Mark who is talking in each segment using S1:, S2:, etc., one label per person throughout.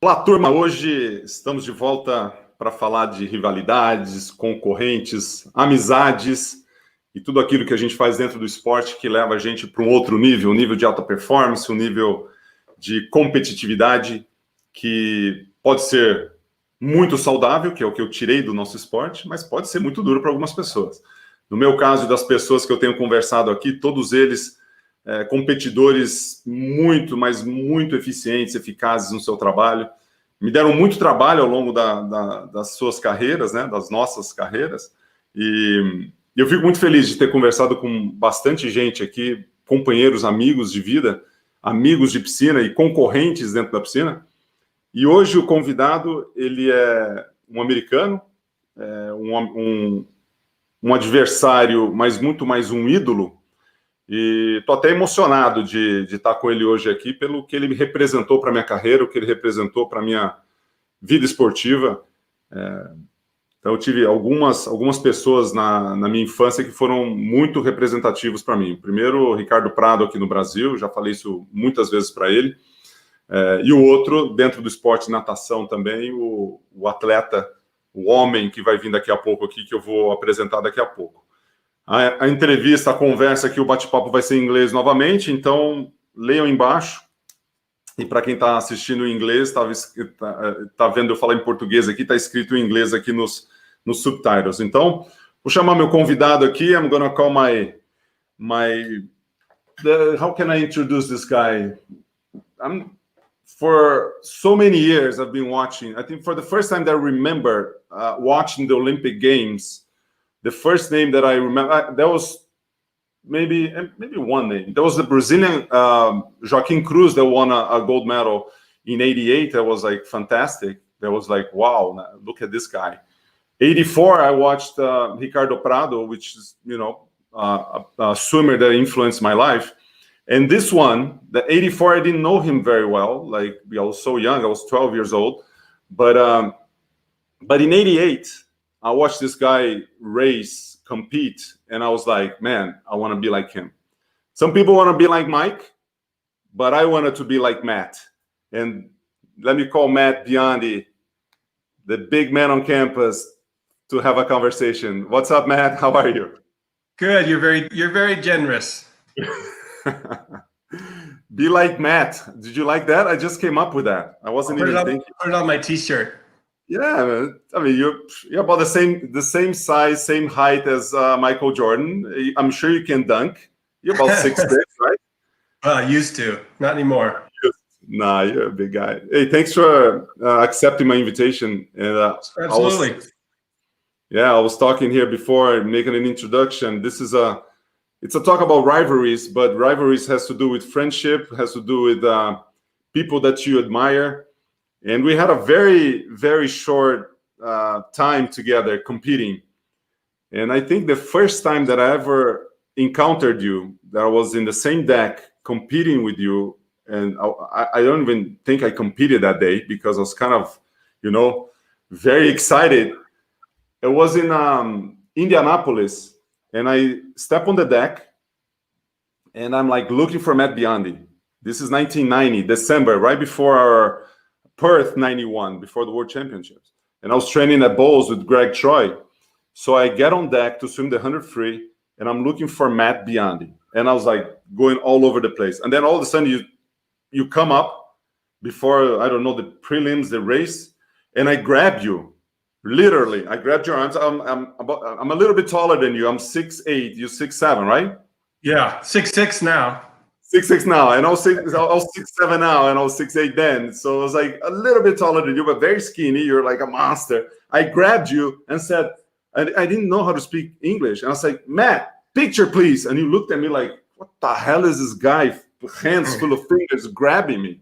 S1: Olá, turma. Hoje estamos de volta para falar de rivalidades, concorrentes, amizades e tudo aquilo que a gente faz dentro do esporte que leva a gente para um outro nível, um nível de alta performance, um nível de competitividade que pode ser muito saudável, que é o que eu tirei do nosso esporte, mas pode ser muito duro para algumas pessoas. No meu caso, das pessoas que eu tenho conversado aqui, todos eles competidores muito, mas muito eficientes, eficazes no seu trabalho. Me deram muito trabalho ao longo das suas carreiras, né, das nossas carreiras, e eu fico muito feliz de ter conversado com bastante gente aqui, companheiros, amigos de vida, amigos de piscina e concorrentes dentro da piscina. E hoje o convidado, ele é um americano, um adversário, mas muito mais um ídolo. E estou até emocionado de estar com ele hoje aqui pelo que ele me representou para a minha carreira, o que ele representou para a minha vida esportiva. Então eu tive algumas pessoas na minha infância que foram muito representativos para mim. Primeiro, o Ricardo Prado aqui no Brasil, já falei isso muitas vezes para ele. E o outro, dentro do esporte natação também, o atleta, o homem que vai vir daqui a pouco aqui, que eu vou apresentar daqui a pouco. A entrevista, a conversa aqui, o bate-papo vai ser em inglês novamente, então leiam embaixo. E para quem está assistindo em inglês, tá vendo eu falar em português aqui, está escrito em inglês aqui nos subtitles. Então, vou chamar meu convidado aqui. I'm going to call how can I introduce this guy? For so many years, I've been watching. I think for the first time that I remember watching the Olympic Games, the first name that I remember, that was maybe one name. There was the Brazilian Joaquim Cruz that won a gold medal in '88. That was like fantastic. That was like, wow, look at this guy. '84, I watched Ricardo Prado, which is, a swimmer that influenced my life. And this one, the '84, I didn't know him very well. Like, I was so young, I was 12 years old. But in '88, I watched this guy race, compete, and I was like, man, I want to be like him. Some people want to be like Mike, but I wanted to be like Matt. And let me call Matt Biondi, the big man on campus, to have a conversation. What's up, Matt? How are you?
S2: Good. You're very generous.
S1: Be like Matt. Did you like that? I just came up with that. I wasn't even thinking.
S2: Put it on my T-shirt.
S1: Yeah, man. I mean, you're about the same size, same height as Michael Jordan. I'm sure you can dunk. You're about 6'6", right?
S2: Well, used to, not anymore.
S1: Nah, you're a big guy. Hey, thanks for accepting my invitation. And
S2: absolutely.
S1: I was talking here before, making an introduction. It's a talk about rivalries, but rivalries has to do with friendship, has to do with people that you admire. And we had a very, very short time together competing. And I think the first time that I ever encountered you, that I was in the same deck competing with you, and I don't even think I competed that day because I was kind of, very excited. It was in Indianapolis, and I step on the deck, and I'm like looking for Matt Biondi. This is 1990, December, right before our Perth 91, before the World Championships. And I was training at Bowls with Greg Troy. So I get on deck to swim the 100 free, and I'm looking for Matt Biondi. And I was like going all over the place. And then all of a sudden you come up before, I don't know, the prelims, the race, and I grab you. Literally, I grabbed your arms. I'm a little bit taller than you. I'm 6'8", you're 6'7", right?
S2: Yeah, 6'6" now.
S1: 6'6" now, and I was 6'7" now, and I was 6'8" then. So I was like a little bit taller than you, but very skinny. You're like a monster. I grabbed you and said, I didn't know how to speak English. And I was like, Matt, picture, please. And you looked at me like, what the hell is this guy, hands full of fingers, grabbing me?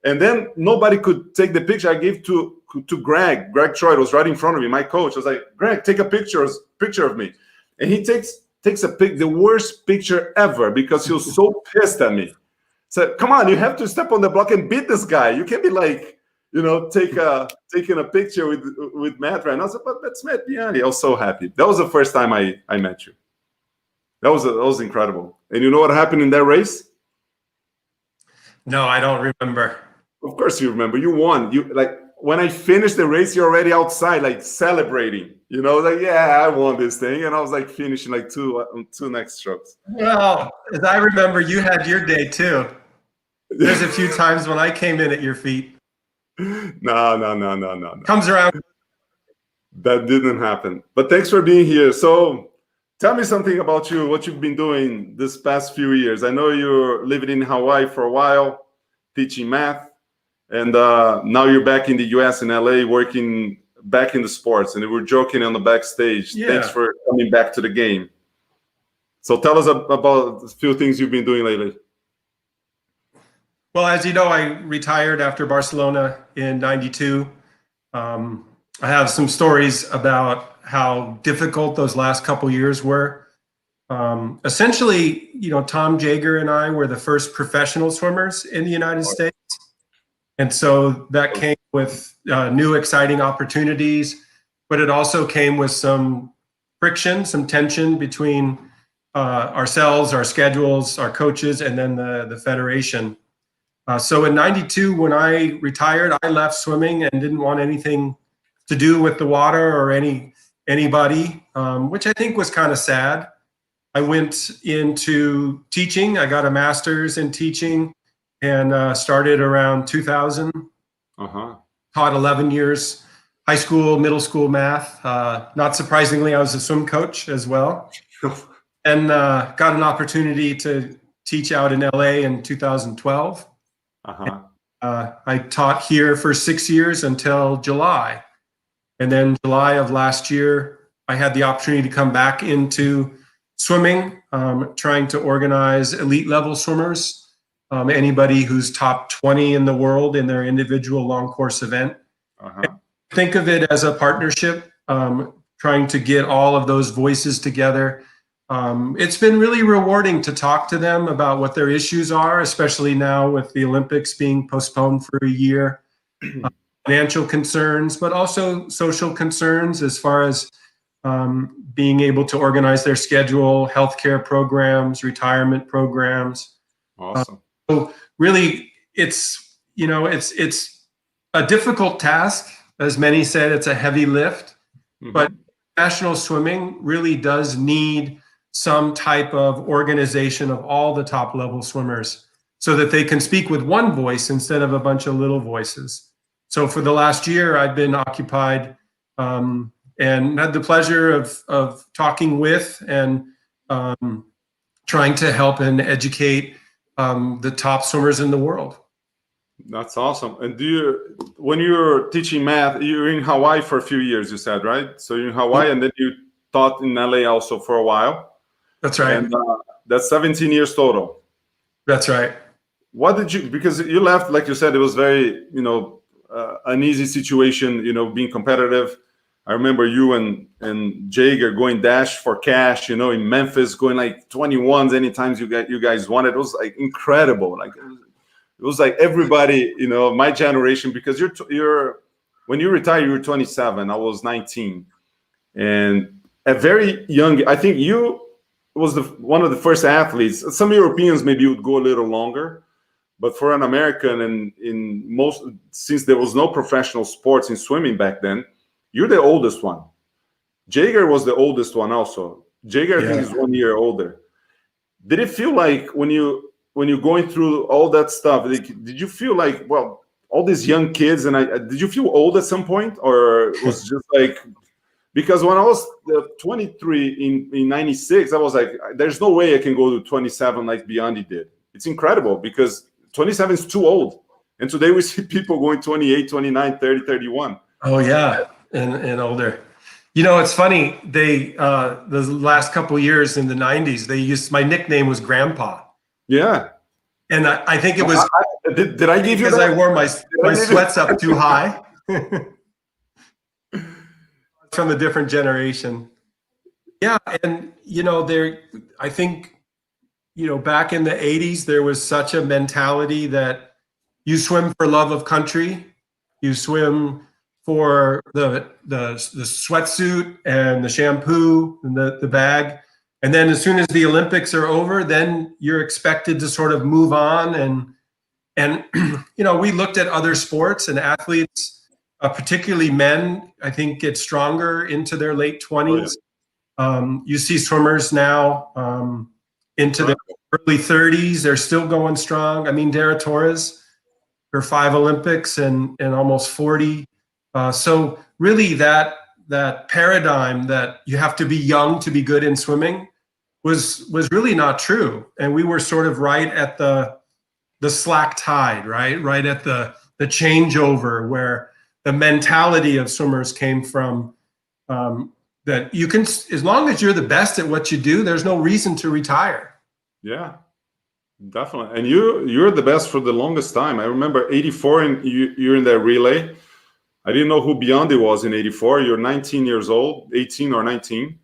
S1: And then nobody could take the picture. I gave to Greg. Greg Troy was right in front of me, my coach. I was like, Greg, take a picture of me. And he takes the worst picture ever because he was so pissed at me. Said, come on, you have to step on the block and beat this guy. You can't be like, taking a picture with Matt right now. I said, but that's Matt Biondi. I was so happy. That was the first time I met you. That was incredible. And you know what happened in that race?
S2: No, I don't remember.
S1: Of course you remember. You won. You like when I finished the race, you're already outside, like celebrating. You know, like yeah, I won this thing, and I was like finishing like two next strokes.
S2: Well, as I remember, you had your day too. There's a few times when I came in at your feet.
S1: No.
S2: Comes around.
S1: That didn't happen. But thanks for being here. So tell me something about you, what you've been doing this past few years. I know you're living in Hawaii for a while, teaching math, and now you're back in the US in LA working back in the sports. And we were joking on the backstage.
S2: Yeah.
S1: Thanks for coming back to the game. So tell us about a few things you've been doing lately.
S2: Well, as you know, I retired after Barcelona in '92. I have some stories about how difficult those last couple years were. Essentially, Tom Jager and I were the first professional swimmers in the United States. And so that came with new exciting opportunities, but it also came with some friction, some tension between ourselves, our schedules, our coaches, and then the federation. So in '92, when I retired, I left swimming and didn't want anything to do with the water or anybody, which I think was kind of sad. I went into teaching. I got a master's in teaching and started around 2000. Taught 11 years, high school, middle school math. Not surprisingly, I was a swim coach as well. And got an opportunity to teach out in LA in 2012. I taught here for 6 years until July. And then July of last year, I had the opportunity to come back into swimming, trying to organize elite level swimmers, anybody who's top 20 in the world in their individual long course event. Think of it as a partnership, trying to get all of those voices together. It's been really rewarding to talk to them about what their issues are, especially now with the Olympics being postponed for a year. Financial concerns, but also social concerns as far as being able to organize their schedule, healthcare programs, retirement programs.
S1: Awesome.
S2: So really, it's a difficult task. As many said, it's a heavy lift, but national swimming really does need some type of organization of all the top level swimmers so that they can speak with one voice instead of a bunch of little voices. So for the last year, I've been occupied and had the pleasure of talking with and trying to help and educate the top swimmers in the world.
S1: That's awesome. And when you're teaching math, you're in Hawaii for a few years, you said, right? So you're in Hawaii and then you taught in LA also for a while.
S2: That's right.
S1: And that's 17 years total.
S2: That's right.
S1: What did you, because you left, like you said, it was very, an easy situation, being competitive. I remember you and Jager going dash for cash, in Memphis, going like 21s anytime you guys wanted. It was like incredible. Like it was like everybody, my generation, because you're when you retire, you were 27. I was 19, and a very young. I think you was one of the first athletes. Some Europeans maybe would go a little longer. But for an American, and since there was no professional sports in swimming back then, you're the oldest one. Jager was the oldest one also. Jager, I think, is 1 year older. Did it feel like when you're going through all that stuff, did you feel like, well, all these young kids, and did you feel old at some point, or it was just like, because when I was 23 in '96, I was like, there's no way I can go to 27 like Biondi did. It's incredible because 27 is too old. And today we see people going 28, 29, 30, 31.
S2: Oh, yeah, and older. It's funny. They the last couple of years in the '90s, they used my nickname was Grandpa.
S1: Yeah,
S2: and I think it was.
S1: Did I give you
S2: because
S1: that?
S2: I wore my sweats up too high. From a different generation. Yeah, and I think back in the '80s, there was such a mentality that you swim for love of country, you swim for the sweatsuit and the shampoo and the bag. And then as soon as the Olympics are over, then you're expected to sort of move on and And, we looked at other sports and athletes, particularly men, I think get stronger into their late 20s. You see swimmers now into their early 30s. They're still going strong. I mean, Dara Torres, her 5 Olympics and almost 40. So really that paradigm that you have to be young to be good in swimming was really not true. And we were sort of right at the slack tide, right at the changeover where the mentality of swimmers came from, that you can, as long as you're the best at what you do, there's no reason to retire.
S1: Yeah, definitely. And you're the best for the longest time. I remember 84 and you're in that relay. I didn't know who Biondi was in 84. You're 19 years old, 18 or 19,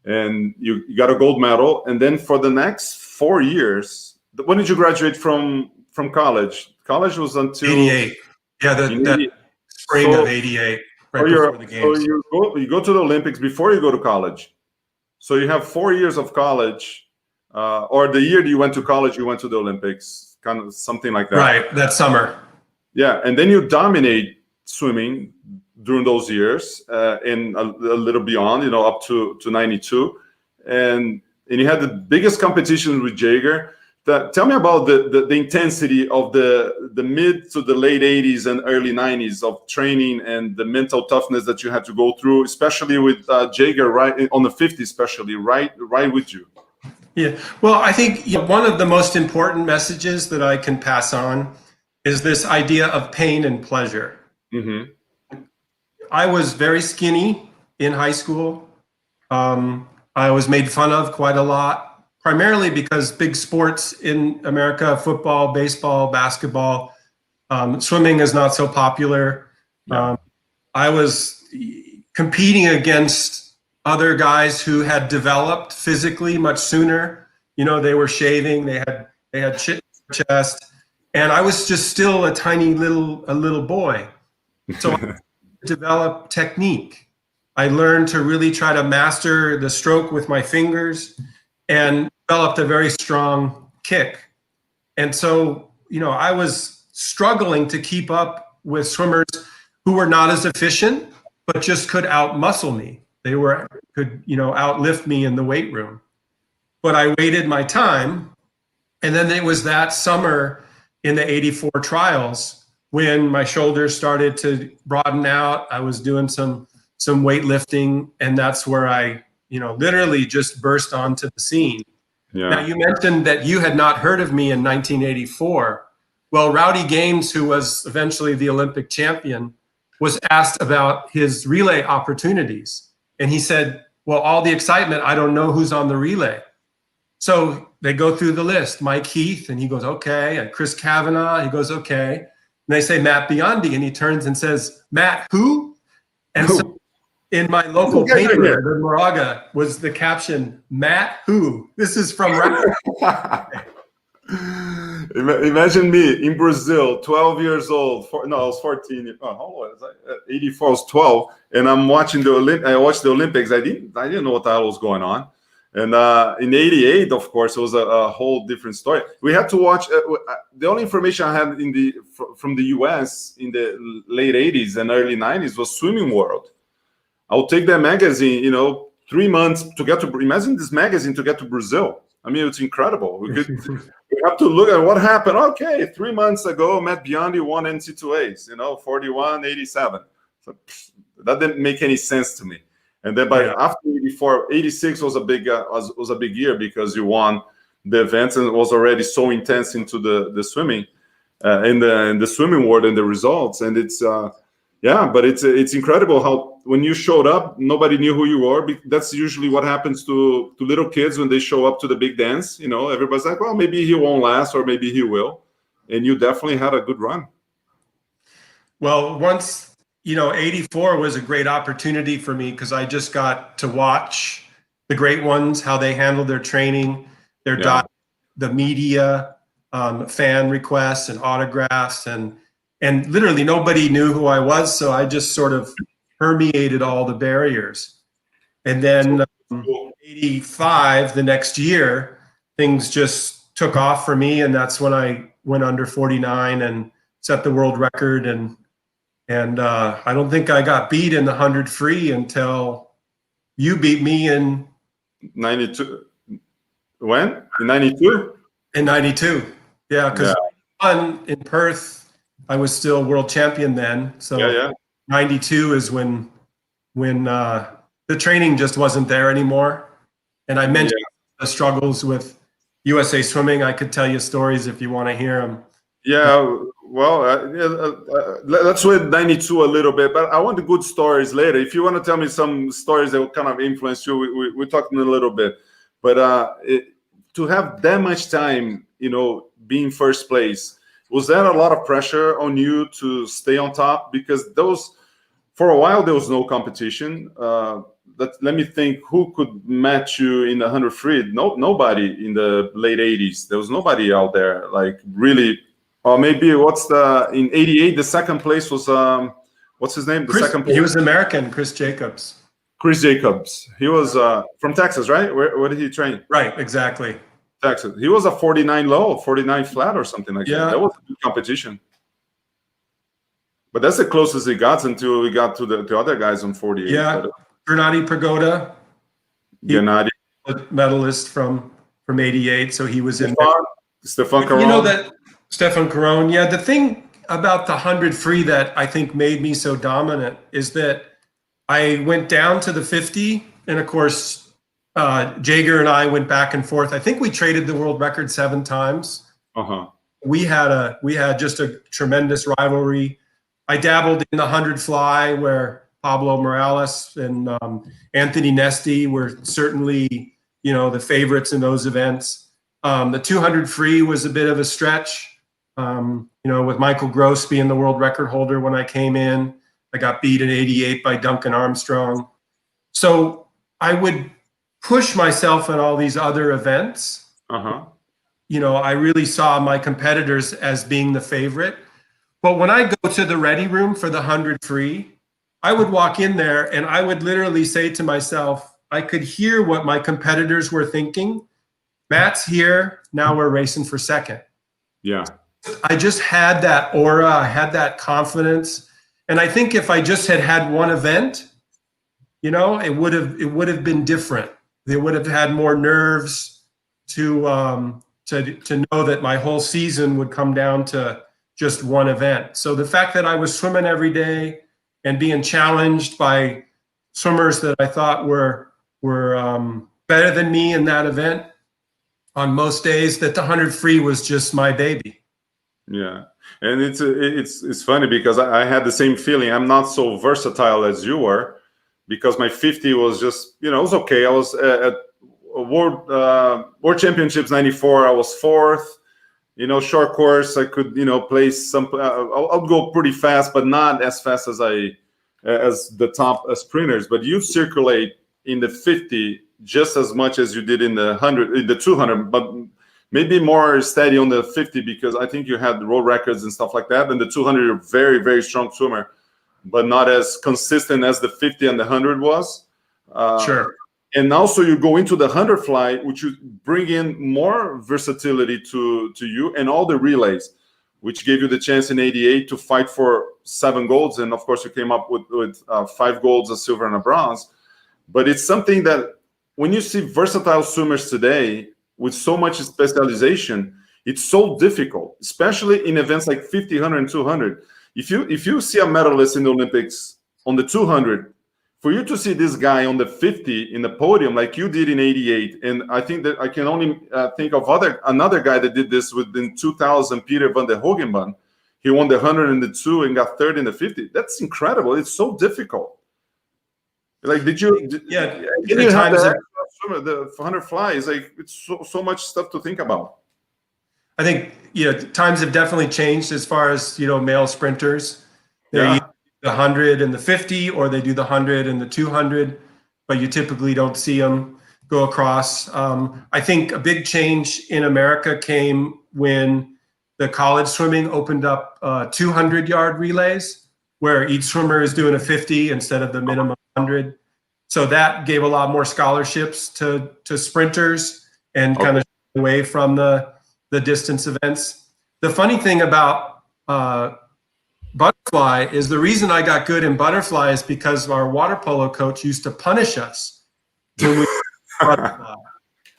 S1: and you got a gold medal. And then for the next 4 years, when did you graduate from college? College was until
S2: 88. Yeah, that spring of 88, right before the games.
S1: So you go to the Olympics before you go to college. So you have 4 years of college, or the year that you went to college, you went to the Olympics, kind of something like that.
S2: Right, that summer.
S1: Yeah, and then you dominate swimming during those years, and a little beyond, up to 92, and you had the biggest competition with Jaeger. Tell me about the intensity of the mid to the late 80s and early 90s of training and the mental toughness that you had to go through, especially with Jaeger, right on the 50, especially right with you.
S2: Yeah, well, I think one of the most important messages that I can pass on is this idea of pain and pleasure.
S1: Mm-hmm.
S2: I was very skinny in high school. I was made fun of quite a lot, primarily because big sports in America, football, baseball, basketball, swimming is not so popular.
S1: Yeah.
S2: I was competing against other guys who had developed physically much sooner. They were shaving, they had shit in their chest, and I was just still a tiny little boy. So I developed technique. I learned to really try to master the stroke with my fingers and developed a very strong kick. And so, I was struggling to keep up with swimmers who were not as efficient, but just could out-muscle me. They could outlift me in the weight room. But I waited my time. And then it was that summer in the 84 trials when my shoulders started to broaden out. I was doing some weightlifting, and that's where I, literally just burst onto the scene.
S1: Yeah.
S2: Now, you mentioned that you had not heard of me in 1984. Well, Rowdy Gaines, who was eventually the Olympic champion, was asked about his relay opportunities. And he said, well, all the excitement, I don't know who's on the relay. So they go through the list, Mike Heath, and he goes, okay. And Chris Kavanaugh, he goes, okay. And they say Matt Biondi, and he turns and says, Matt who? And so in my local paper, the Moraga, was the caption, Matt who? This is from
S1: Imagine me in Brazil, 12 years old. I was 14. How old was I? 84, I was 12, and I'm watching I watched the Olympics. I didn't know what the hell was going on. And in 88, of course, it was a whole different story. We had to watch. The only information I had from the US in the late 80s and early 90s was Swimming World. I'll take that magazine, 3 months to get to. Imagine this magazine to get to Brazil. I mean, it's incredible. We have to look at what happened. Okay, 3 months ago, Matt Biondi won NC2As, 41-87. So that didn't make any sense to me. And then after 84, 86 was a big year because you won the events and it was already so intense into the swimming in the swimming world and the results. And it's but it's incredible how when you showed up, nobody knew who you were. That's usually what happens to little kids when they show up to the big dance. Everybody's like, well, maybe he won't last or maybe he will. And you definitely had a good run.
S2: Well, once 84 was a great opportunity for me because I just got to watch the great ones, how they handled their training, their diet, the media, fan requests and autographs, and literally nobody knew who I was. So I just sort of permeated all the barriers. And then 85, the next year, things just took off for me. And that's when I, went under 49 and set the world record. And I don't think I got beat in the 100 free until you beat me in
S1: 92. When? In 92?
S2: In 92. Yeah, because in Perth, I was still world champion then. So 92 is when the training just wasn't there anymore. And I mentioned the struggles with USA Swimming. I could tell you stories if you want to hear them.
S1: Yeah, well, let's wait 92 a little bit, but I want the good stories later. If you want to tell me some stories that will kind of influence you, we're talking a little bit. But to have that much time, being first place, was there a lot of pressure on you to stay on top? Because for a while, there was no competition. Let me think, who could match you in the 100 free? Nobody in the late 80s. There was nobody out there, like really. Or maybe in 88, the second place was, what's his name? Second place.
S2: He was American, Chris Jacobs.
S1: Chris Jacobs. He was from Texas, right? Where did he train?
S2: Right, exactly.
S1: Texas. He was a 49 low, 49 flat or something like that. That was a good competition. But that's the closest he got until we got to the other guys on 48.
S2: Yeah, Gennady Pagoda.
S1: Gennady.
S2: Medalist from 88, so he was in
S1: Stefan Caron.
S2: You know that Stefan Caron. Yeah, the thing about the 100 free that I think made me so dominant is that I went down to the 50, and of course, Jager and I went back and forth. I think we traded the world record 7 times. We had just a tremendous rivalry. I dabbled in the 100 fly where Pablo Morales and Anthony Neste were certainly, the favorites in those events. The 200 free was a bit of a stretch. With Michael Gross being the world record holder when I came in. I got beat in 88 by Duncan Armstrong. So I would push myself in all these other events. I really saw my competitors as being the favorite. But when I go to the ready room for the 100 free, I would walk in there and I would literally say to myself, I could hear what my competitors were thinking. Matt's here, now we're racing for second.
S1: Yeah.
S2: I just had that aura, I had that confidence. And I think if I just had one event, it would have been different. They would have had more nerves to know that my whole season would come down to just one event. So the fact that I was swimming every day and being challenged by swimmers that I thought were better than me in that event, on most days, that the 100 free was just my baby.
S1: Yeah, and it's funny because I had the same feeling. I'm not so versatile as you were, because my 50 was just, it was okay. I was at World Championships 94. I was 4th. Short course, I could place some. I'll go pretty fast, but not as fast as the top sprinters. But you circulate in the 50 just as much as you did in the 100, in the 200, but maybe more steady on the 50 because I think you had world records and stuff like that. And the 200, you're very, very strong swimmer, but not as consistent as the 50 and the 100 was.
S2: Sure.
S1: And also you go into the 100 fly, which you bring in more versatility to you and all the relays, which gave you the chance in 88 to fight for 7 golds. And of course you came up with 5 golds, a silver and a bronze. But it's something that when you see versatile swimmers today with so much specialization, it's so difficult, especially in events like 50, 100, and 200. If you see a medalist in the Olympics on the 200, for you to see this guy on the 50 in the podium like you did in 88, and I think that I can only think of another guy that did this within 2000, Peter van der Hogenbaan. He won the 100 and the 2 and got 3rd in the 50. That's incredible. It's so difficult. Like, did you have the 100 fly? Is like it's so much stuff to think about.
S2: I think times have definitely changed as far as male sprinters. They either do the 100 and the 50, or they do the 100 and the 200, but you typically don't see them go across. I think a big change in America came when the college swimming opened up 200-yard relays, where each swimmer is doing a 50 instead of the minimum 100. So that gave a lot more scholarships to sprinters and kind of away from the distance events. the funny thing about butterfly is the reason I got good in butterfly is because our water polo coach used to punish us when we butterfly.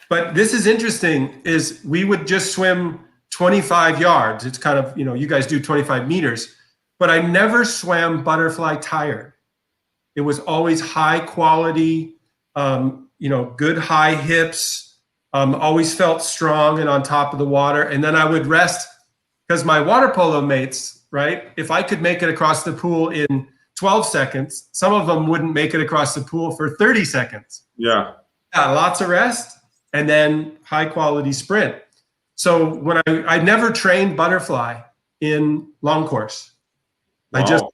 S2: But this is interesting, is we would just swim 25 yards. It's kind of, you guys do 25 meters, but I never swam butterfly tired. It was always high quality, good high hips, always felt strong and on top of the water. And then I would rest because my water polo mates, right? If I could make it across the pool in 12 seconds, some of them wouldn't make it across the pool for 30 seconds.
S1: Yeah.
S2: Lots of rest and then high quality sprint. So when I never trained butterfly in long course.
S1: Wow.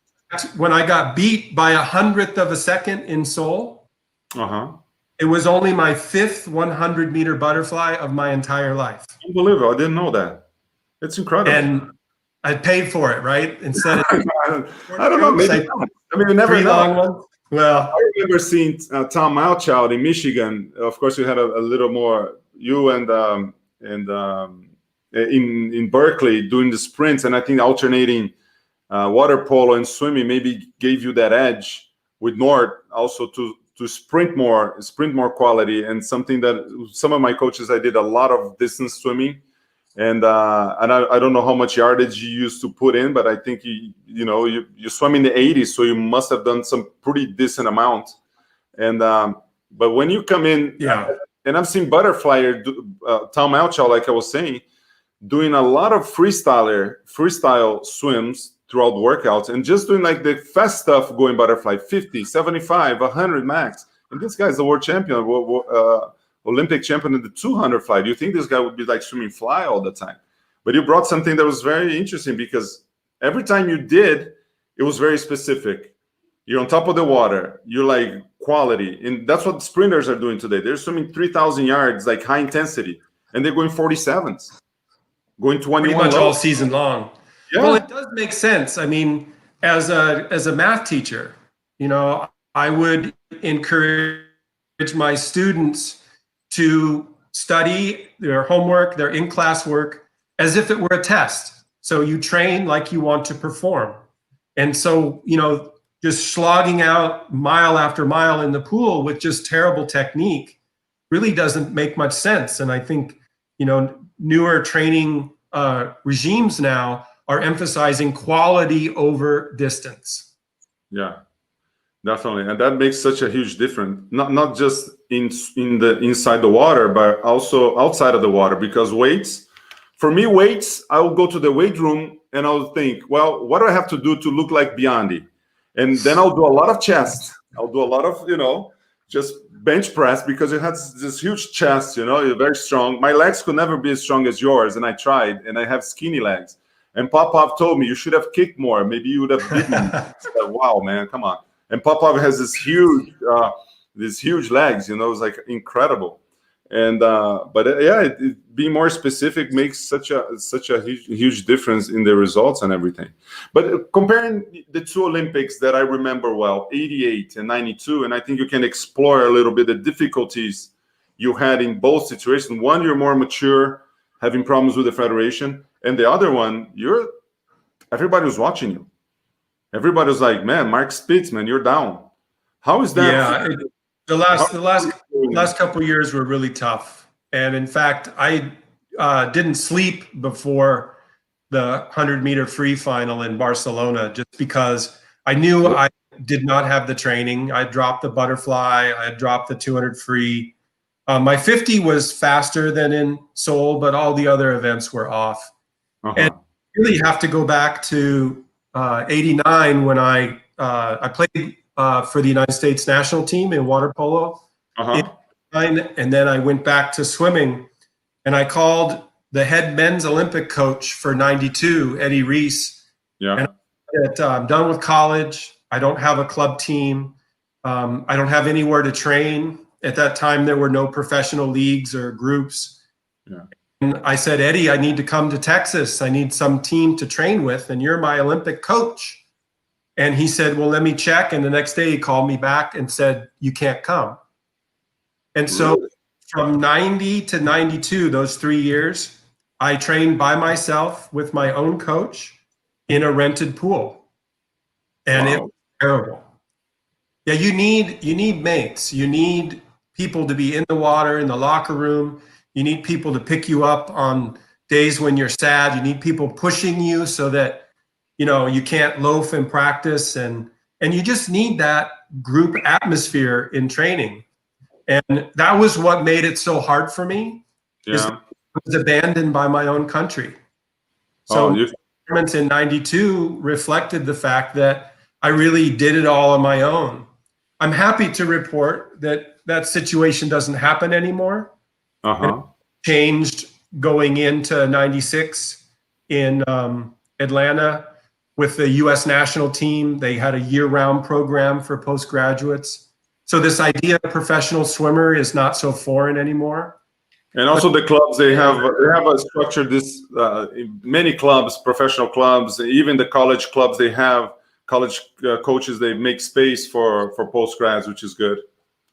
S2: When I got beat by 100th of a second in Seoul, it was only my 5th 100-meter butterfly of my entire life.
S1: Unbelievable. I didn't know that. It's incredible.
S2: And I paid for it, right? Instead of
S1: I don't know. Maybe not. I mean, you never know.
S2: Well,
S1: I remember seeing Tom Malchow in Michigan. Of course, you had a little more, you and in Berkeley doing the sprints, and I think alternating water polo and swimming maybe gave you that edge with Nord also to sprint more quality, and something that some of my coaches, I did a lot of distance swimming, and I don't know how much yardage you used to put in, but I think you swim in the 80s, so you must have done some pretty decent amount. And but when you come in, and I've seen butterfly, Tom Malchow, like I was saying, doing a lot of freestyle swims throughout workouts, and just doing like the fast stuff, going butterfly 50, 75, 100 max. And this guy's the world champion, Olympic champion in the 200 fly. Do you think this guy would be like swimming fly all the time? But you brought something that was very interesting, because every time you did, it was very specific. You're on top of the water. You're like quality. And that's what sprinters are doing today. They're swimming 3,000 yards, like high intensity, and they're going 47s, going 21.
S2: Pretty much all season long.
S1: Yeah.
S2: Well, it does make sense. I mean, as a math teacher, I would encourage my students to study their homework, their in-class work, as if it were a test. So you train like you want to perform. And so, just slogging out mile after mile in the pool with just terrible technique really doesn't make much sense. And I think, newer training regimes now are emphasizing quality over distance.
S1: Yeah, definitely. And that makes such a huge difference, not just in the inside the water, but also outside of the water. Because weights, I will go to the weight room and I'll think, well, what do I have to do to look like Biondi? And then I'll do a lot of chest. I'll do a lot of, just bench press, because it has this huge chest, you're very strong. My legs could never be as strong as yours, and I tried, and I have skinny legs. And Popov told me, you should have kicked more. Maybe you would have beaten me. Wow, man, come on. And Popov has this huge legs, it's like incredible. And being more specific makes such a huge difference in the results and everything. But comparing the two Olympics that I remember well, 88 and 92, and I think you can explore a little bit the difficulties you had in both situations. One, you're more mature, having problems with the federation, and the other one, everybody was watching you. Everybody was like, man, Mark Spitz, man, you're down. How is that?
S2: Yeah. The last couple of years were really tough, and in fact, I didn't sleep before the 100-meter free final in Barcelona, just because I knew I did not have the training. I dropped the butterfly, I had dropped the 200 free. My 50 was faster than in Seoul, but all the other events were off. And really have to go back to 89 when I played for the United States national team in water polo. And then I went back to swimming, and I called the head men's Olympic coach for 92, Eddie Reese. Yeah. And I said, I'm done with college. I don't have a club team. I don't have anywhere to train. At that time, there were no professional leagues or groups. Yeah. And I said, Eddie, I need to come to Texas. I need some team to train with, and you're my Olympic coach. And he said, well, let me check. And the next day he called me back and said, you can't come. And so from 90 to 92, those 3 years, I trained by myself with my own coach in a rented pool. And it was terrible. Yeah, you need mates. You need people to be in the water, in the locker room. You need people to pick you up on days when you're sad. You need people pushing you so that, you know, you can't loaf in practice. And you just need that group atmosphere in training. And that was what made it so hard for me.
S1: Yeah.
S2: I was abandoned by my own country. So performance in 92 reflected the fact that I really did it all on my own. I'm happy to report that that situation doesn't happen anymore. It changed going into 96 in Atlanta with the U.S. national team. They had a year-round program for postgraduates. So this idea of professional swimmer is not so foreign anymore.
S1: And also the clubs, they have a structure. This many clubs, professional clubs, even the college clubs, they have college coaches. They make space for postgrads, which is good.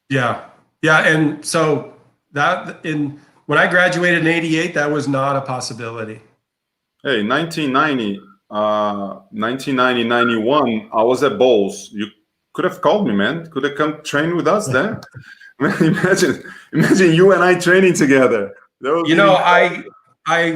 S1: Yeah, and so when I graduated in '88, that was not a possibility. Hey, 1990, 91, I was at Bowls. You could have called me, man. Could have come train with us then. Imagine you and I training together. You know, I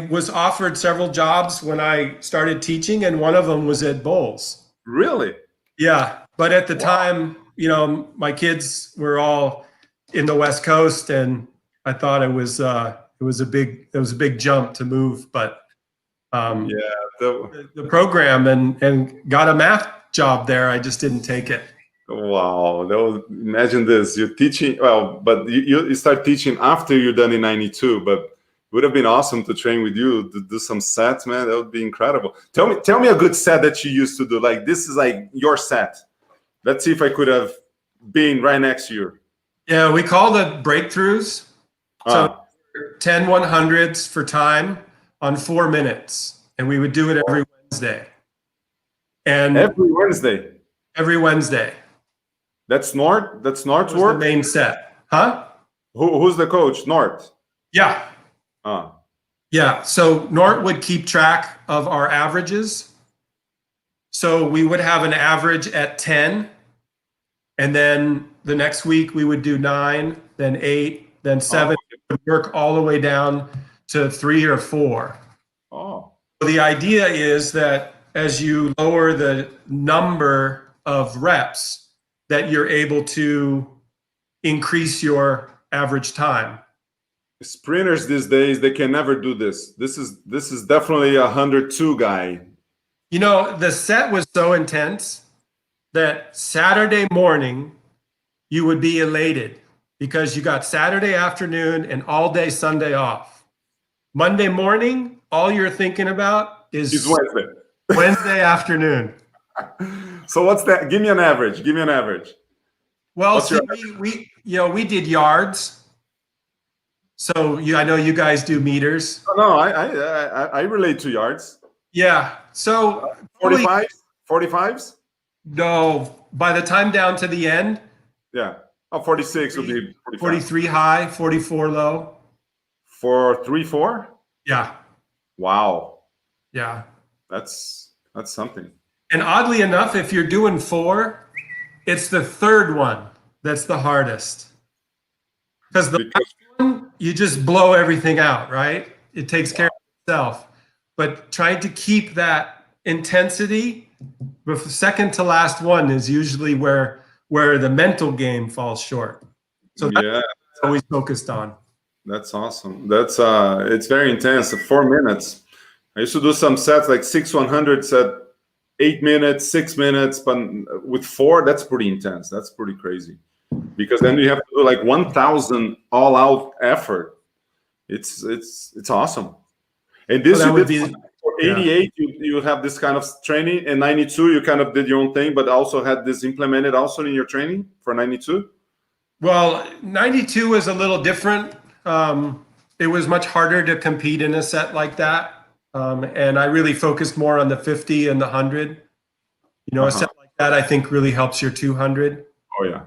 S1: was offered several jobs when I started teaching, and one of them was at Bowls. Really? Yeah, but at the time, you know, my kids were all in the West Coast, and I thought it was a big jump to move, but the program and got a math job there. I just didn't take it. Wow. Imagine this. You're teaching, but you start teaching after you're done in 92, but it would have been awesome to train with you, to do some sets, man. That would be incredible. Tell me a good set that you used to do. Like, this is like your set. Let's see if I could have been right next to you. Yeah, we call it breakthroughs. So 10 100s for time on 4 minutes. And we would do it every Wednesday. And every Wednesday? Every Wednesday. That's Nort? That's Nort's work? The main set. Huh? Who's the coach? Nort? Yeah. Yeah. So Nort would keep track of our averages. So we would have an average at 10. And then the next week we would do 9, then 8, then 7. It would work all the way down to 3 or 4. So the idea is that as you lower the number of reps, that you're able to increase your average time. Sprinters these days, they can never do this. This is definitely a 102 guy. You know, the set was so intense that Saturday morning you would be elated because you got Saturday afternoon and all day Sunday off. Monday morning, all you're thinking about is Wednesday afternoon. So what's that? Give me an average. Well, so we did yards. So I know you guys do meters. Oh, no, I relate to yards. Yeah. So 45s? No, by the time down to the end. Yeah. 46 would be 45. 43 high, 44 low. 4. Yeah. Wow. Yeah. That's something. And oddly enough, if you're doing 4, it's the third one that's the hardest. Because the last one, you just blow everything out, right? It takes care of itself. But trying to keep that intensity, the second to last one is usually where the mental game falls short. So that's what I'm always focused on. That's awesome. That's it's very intense. 4 minutes. I used to do some sets like 6 100s at 8 minutes, 6 minutes, but with 4, that's pretty intense. That's pretty crazy. Because then you have to do like 1,000 all-out effort. It's awesome. And this would be for 88. You have this kind of training, and 92 you kind of did your own thing, but also had this implemented also in your training for 92. Well, 92 was a little different. It was much harder to compete in a set like that. And I really focused more on the 50 and the 100. You know, a set like that I think really helps your 200. Oh yeah.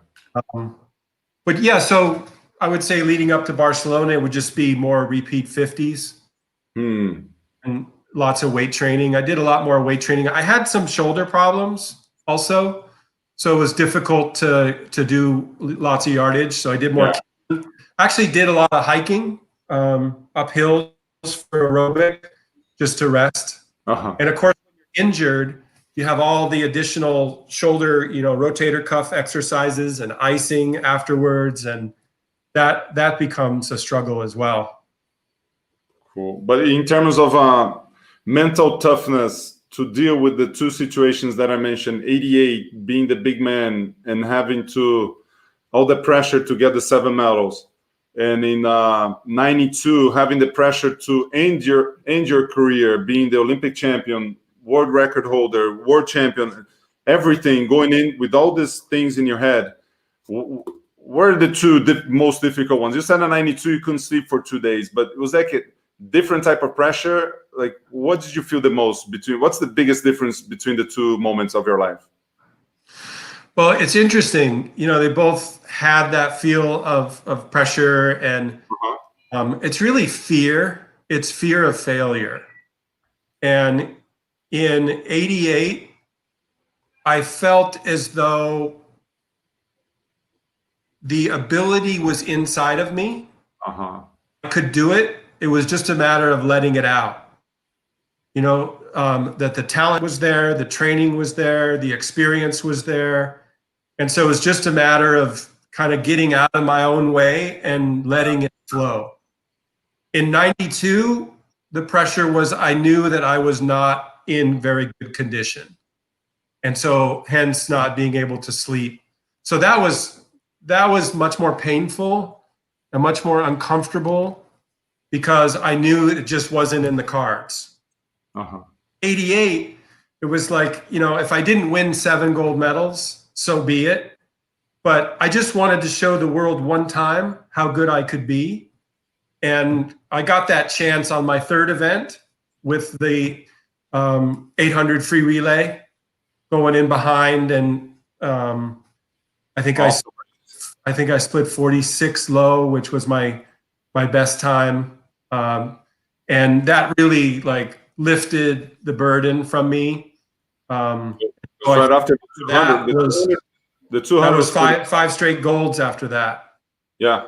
S1: But yeah, so I would say leading up to Barcelona, it would just be more repeat 50s.
S2: and lots of weight training. I did a lot more weight training. I had some shoulder problems also, so it was difficult to do lots of yardage. So I did more.
S1: Yeah.
S2: Actually did a lot of hiking up hills for aerobic just to rest. And of course, when you're injured, you have all the additional shoulder, rotator cuff exercises and icing afterwards, and that becomes a struggle as well.
S1: Cool. But in terms of mental toughness to deal with the two situations that I mentioned, 88 being the big man and having to all the pressure to get the 7 medals, and in 92 having the pressure to end your career, being the Olympic champion, world record holder, world champion, everything going in with all these things in your head. What are the two most difficult ones? You said in 92 you couldn't sleep for 2 days, but it was like a different type of pressure. Like, what did you feel the most between? What's the biggest difference between the two moments of your life?
S2: Well, it's interesting. They both had that feel of pressure, and it's really fear. It's fear of failure. And in 88, I felt as though the ability was inside of me. I could do it. It was just a matter of letting it out. That the talent was there, the training was there, the experience was there. And so it was just a matter of kind of getting out of my own way and letting it flow. In 92, the pressure was, I knew that I was not in very good condition. And so hence not being able to sleep. So that was much more painful and much more uncomfortable because I knew it just wasn't in the cards. 88, it was like, if I didn't win 7 gold medals, so be it. But I just wanted to show the world one time how good I could be. And I got that chance on my 3rd event with the 800 free relay going in behind. And I think I split 46 low, which was my best time. And that really lifted the burden from me.
S1: Right after the 200
S2: that was five straight golds after that.
S1: Yeah,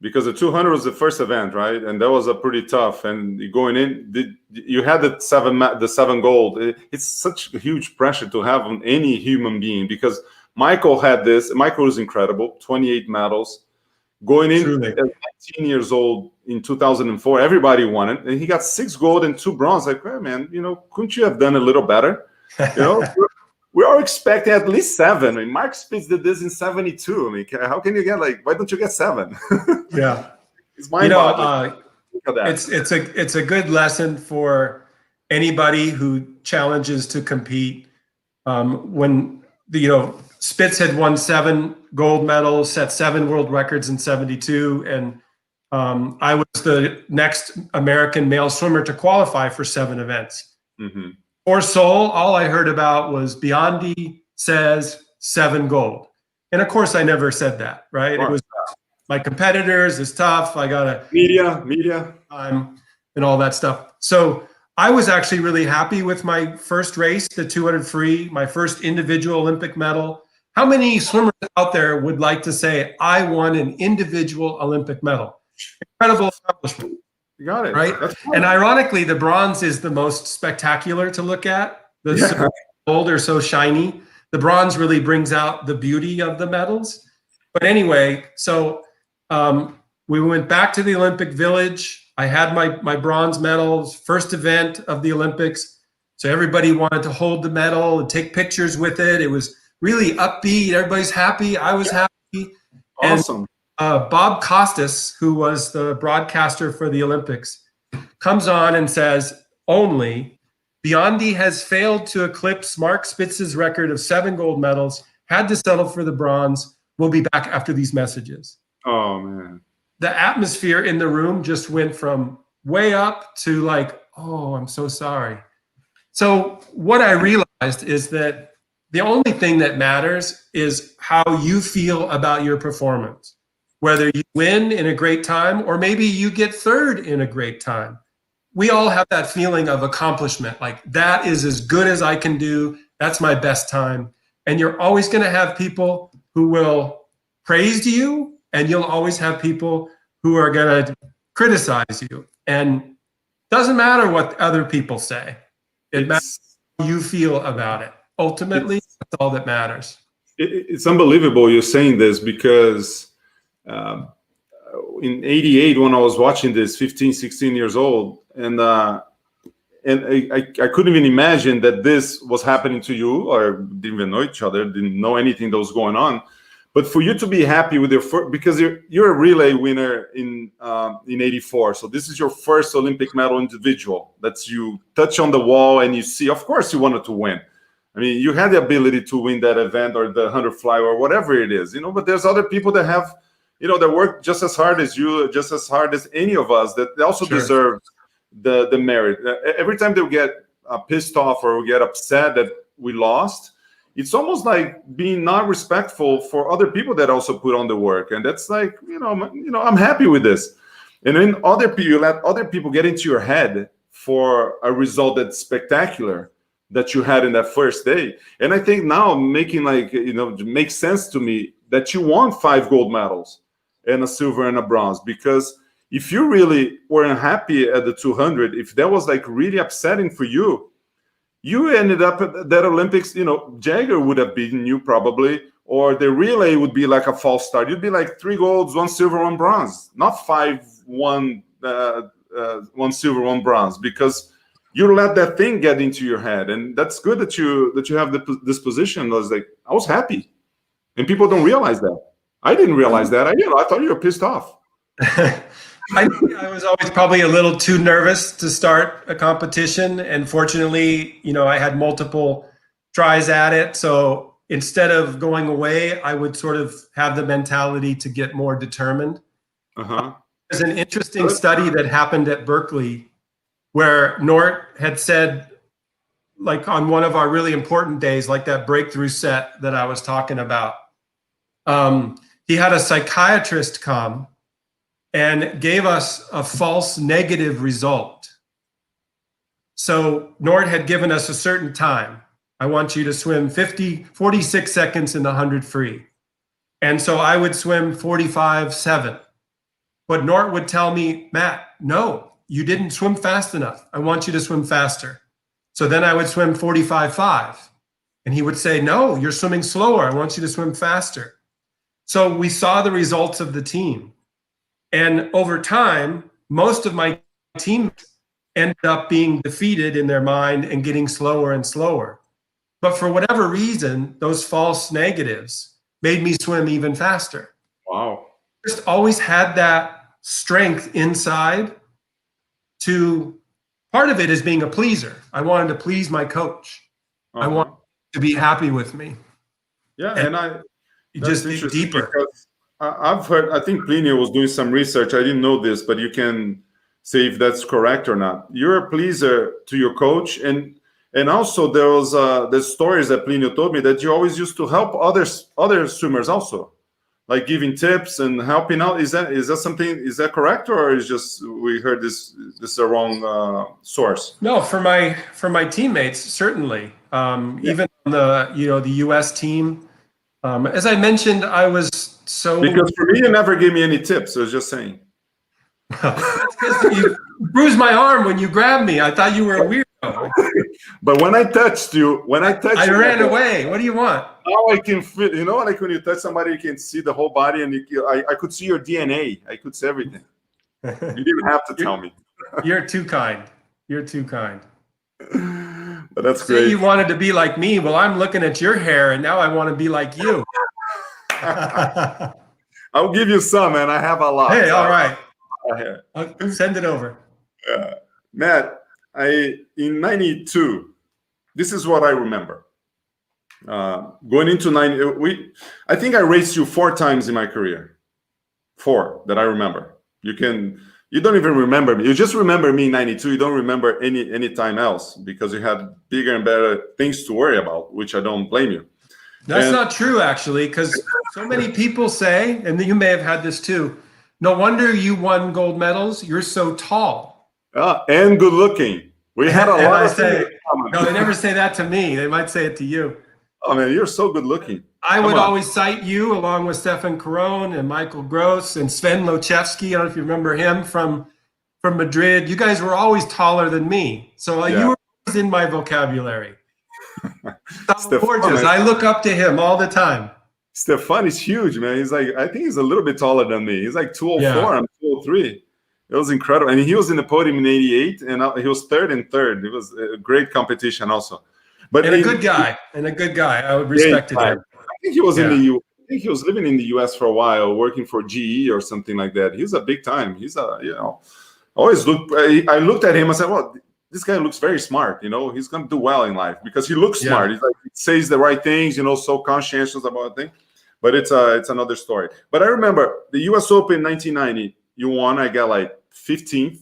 S1: because the 200 was the first event, right? And that was a pretty tough. And going in, you had the 7 gold. It's such a huge pressure to have on any human being, because Michael had this. Michael was incredible, 28 medals. Going in at 19 years old in 2004, everybody won it, and he got 6 gold and 2 bronze. Like, well, man, couldn't you have done a little better? We are expecting at least 7. I mean, Mark Spitz did this in 72. I mean, how can you get why don't you get 7?
S2: Yeah,
S1: it's mind-boggling.
S2: Look at that. It's a good lesson for anybody who challenges to compete. When Spitz had won 7 gold medals, set 7 world records in 72, and I was the next American male swimmer to qualify for 7 events. For Seoul, all I heard about was Biondi says 7 gold. And of course, I never said that, right? It was my competitors, it's tough. I got to
S1: media,
S2: and all that stuff. So I was actually really happy with my first race, the 200 free, my first individual Olympic medal. How many swimmers out there would like to say, I won an individual Olympic medal? Incredible accomplishment.
S1: You got it.
S2: Right? And ironically, the bronze is the most spectacular to look at. The gold are so shiny. The bronze really brings out the beauty of the medals. But anyway, so we went back to the Olympic Village. I had my bronze medals, first event of the Olympics. So everybody wanted to hold the medal and take pictures with it. It was really upbeat. Everybody's happy. I was happy.
S1: Awesome.
S2: And Bob Costas, who was the broadcaster for the Olympics, comes on and says, only Biondi has failed to eclipse Mark Spitz's record of 7 gold medals, had to settle for the bronze. We'll be back after these messages.
S1: Oh, man.
S2: The atmosphere in the room just went from way up to oh, I'm so sorry. So what I realized is that the only thing that matters is how you feel about your performance. Whether you win in a great time or maybe you get 3rd in a great time. we all have that feeling of accomplishment. Like that is as good as I can do. That's my best time. And you're always going to have people who will praise you, and you'll always have people who are going to criticize you. And doesn't matter what other people say. It matters how you feel about it. Ultimately, that's all that matters.
S1: It's unbelievable you're saying this, because in 88, when I was watching this, 15, 16 years old, and I couldn't even imagine that this was happening to you, or didn't even know each other, didn't know anything that was going on. But for you to be happy with your first, because you're a relay winner in 84, so this is your first Olympic medal individual. That's, you touch on the wall and you see, of course you wanted to win. I mean, you had the ability to win that event or the 100 fly or whatever it is, but there's other people that have, that work just as hard as you, just as hard as any of us, that they also deserve the merit. Every time they get pissed off or get upset that we lost, it's almost like being not respectful for other people that also put on the work. And that's like, I'm happy with this. And then you let other people get into your head for a result that's spectacular that you had in that first day. And I think now making makes sense to me that you won 5 gold medals and a silver and a bronze, because if you really weren't happy at the 200, if that was like really upsetting for you, you ended up at that Olympics, Jagger would have beaten you probably, or the relay would be like a false start. You'd be like 3 golds, 1 silver, 1 bronze, not 5, 1 silver, 1 bronze, because you let that thing get into your head. And that's good that you have this position. I was happy, and people don't realize that. I didn't realize that. I thought you were pissed off.
S2: I was always probably a little too nervous to start a competition. And fortunately, I had multiple tries at it. So instead of going away, I would sort of have the mentality to get more determined. There's an interesting study that happened at Berkeley where Nort had said, like on one of our really important days, like that breakthrough set that I was talking about, he had a psychiatrist come and gave us a false negative result. So Nord had given us a certain time. I want you to swim 46 seconds in the 100 free. And so I would swim 45.7. But Nord would tell me, Matt, no, you didn't swim fast enough. I want you to swim faster. So then I would swim 45.5. And he would say, no, you're swimming slower. I want you to swim faster. So we saw the results of the team. And over time, most of my teammates ended up being defeated in their mind and getting slower and slower. But for whatever reason, those false negatives made me swim even faster.
S1: Wow.
S2: Just always had that strength inside to, part of it is being a pleaser. I wanted to please my coach. I wanted to be happy with me.
S1: Yeah, and
S2: you just dig deeper.
S1: I've heard, I think Plinio was doing some research. I didn't know this, but you can say if that's correct or not. You're a pleaser to your coach. And also there was the stories that Plinio told me that you always used to help other swimmers also, like giving tips and helping out. Is that something, is that correct? Or is just, we heard this is the wrong source?
S2: No, for my teammates, certainly. Even on the US team, as I mentioned, I was
S1: because for me, you never gave me any tips. I was just saying.
S2: That's because you bruised my arm when you grabbed me. I thought you were a weirdo.
S1: But when I touched you, I
S2: ran away. What do you want?
S1: Now I can feel, like when you touch somebody, you can see the whole body, and I could see your DNA. I could see everything. You didn't have to tell me.
S2: You're too kind. You're too kind.
S1: But that's great.
S2: You wanted to be like me. Well, I'm looking at your hair, and now I want to be like you.
S1: I'll give you some, and I have a lot.
S2: Hey, all right. I'll send it over.
S1: Matt, in 92, this is what I remember. Going into 90, I think I raced you 4 times in my career. 4 that I remember. You don't even remember me. You just remember me in 92. You don't remember any time else because you had bigger and better things to worry about, which I don't blame you.
S2: That's not true, actually, because so many people say, and you may have had this too, no wonder you won gold medals. You're so tall.
S1: And good looking. We had a
S2: And
S1: lot
S2: I
S1: of
S2: say,
S1: things in common.
S2: no, they never say that to me. They might say it to you.
S1: Oh man, you're so good looking.
S2: I
S1: Come
S2: would
S1: on.
S2: always cite you along with Stefan Caron and Michael Gross and Sven Lochevsky. I don't know if you remember him from Madrid. You guys were always taller than me. So
S1: Yeah.
S2: you were always in my vocabulary. Gustavo
S1: Stefan,
S2: Borges, I look up to him all the time.
S1: Stefan is huge, man. He's like, I think he's a little bit taller than me. He's like 204,
S2: Yeah.
S1: I'm 203. It was incredible. And he was in the podium in 88, and he was third and third. It was a great competition also. But
S2: And a good guy. I would respect him.
S1: I think he was in
S2: Yeah.
S1: the I think he was living in the US for a while, working for GE or something like that. He's a big time. He's a, always I looked at him and said, well, this guy looks very smart, he's going to do well in life because he looks smart. He's like, he says the right things, so conscientious about things. But it's another story. But I remember the US Open 1990, you won. I got like 15th.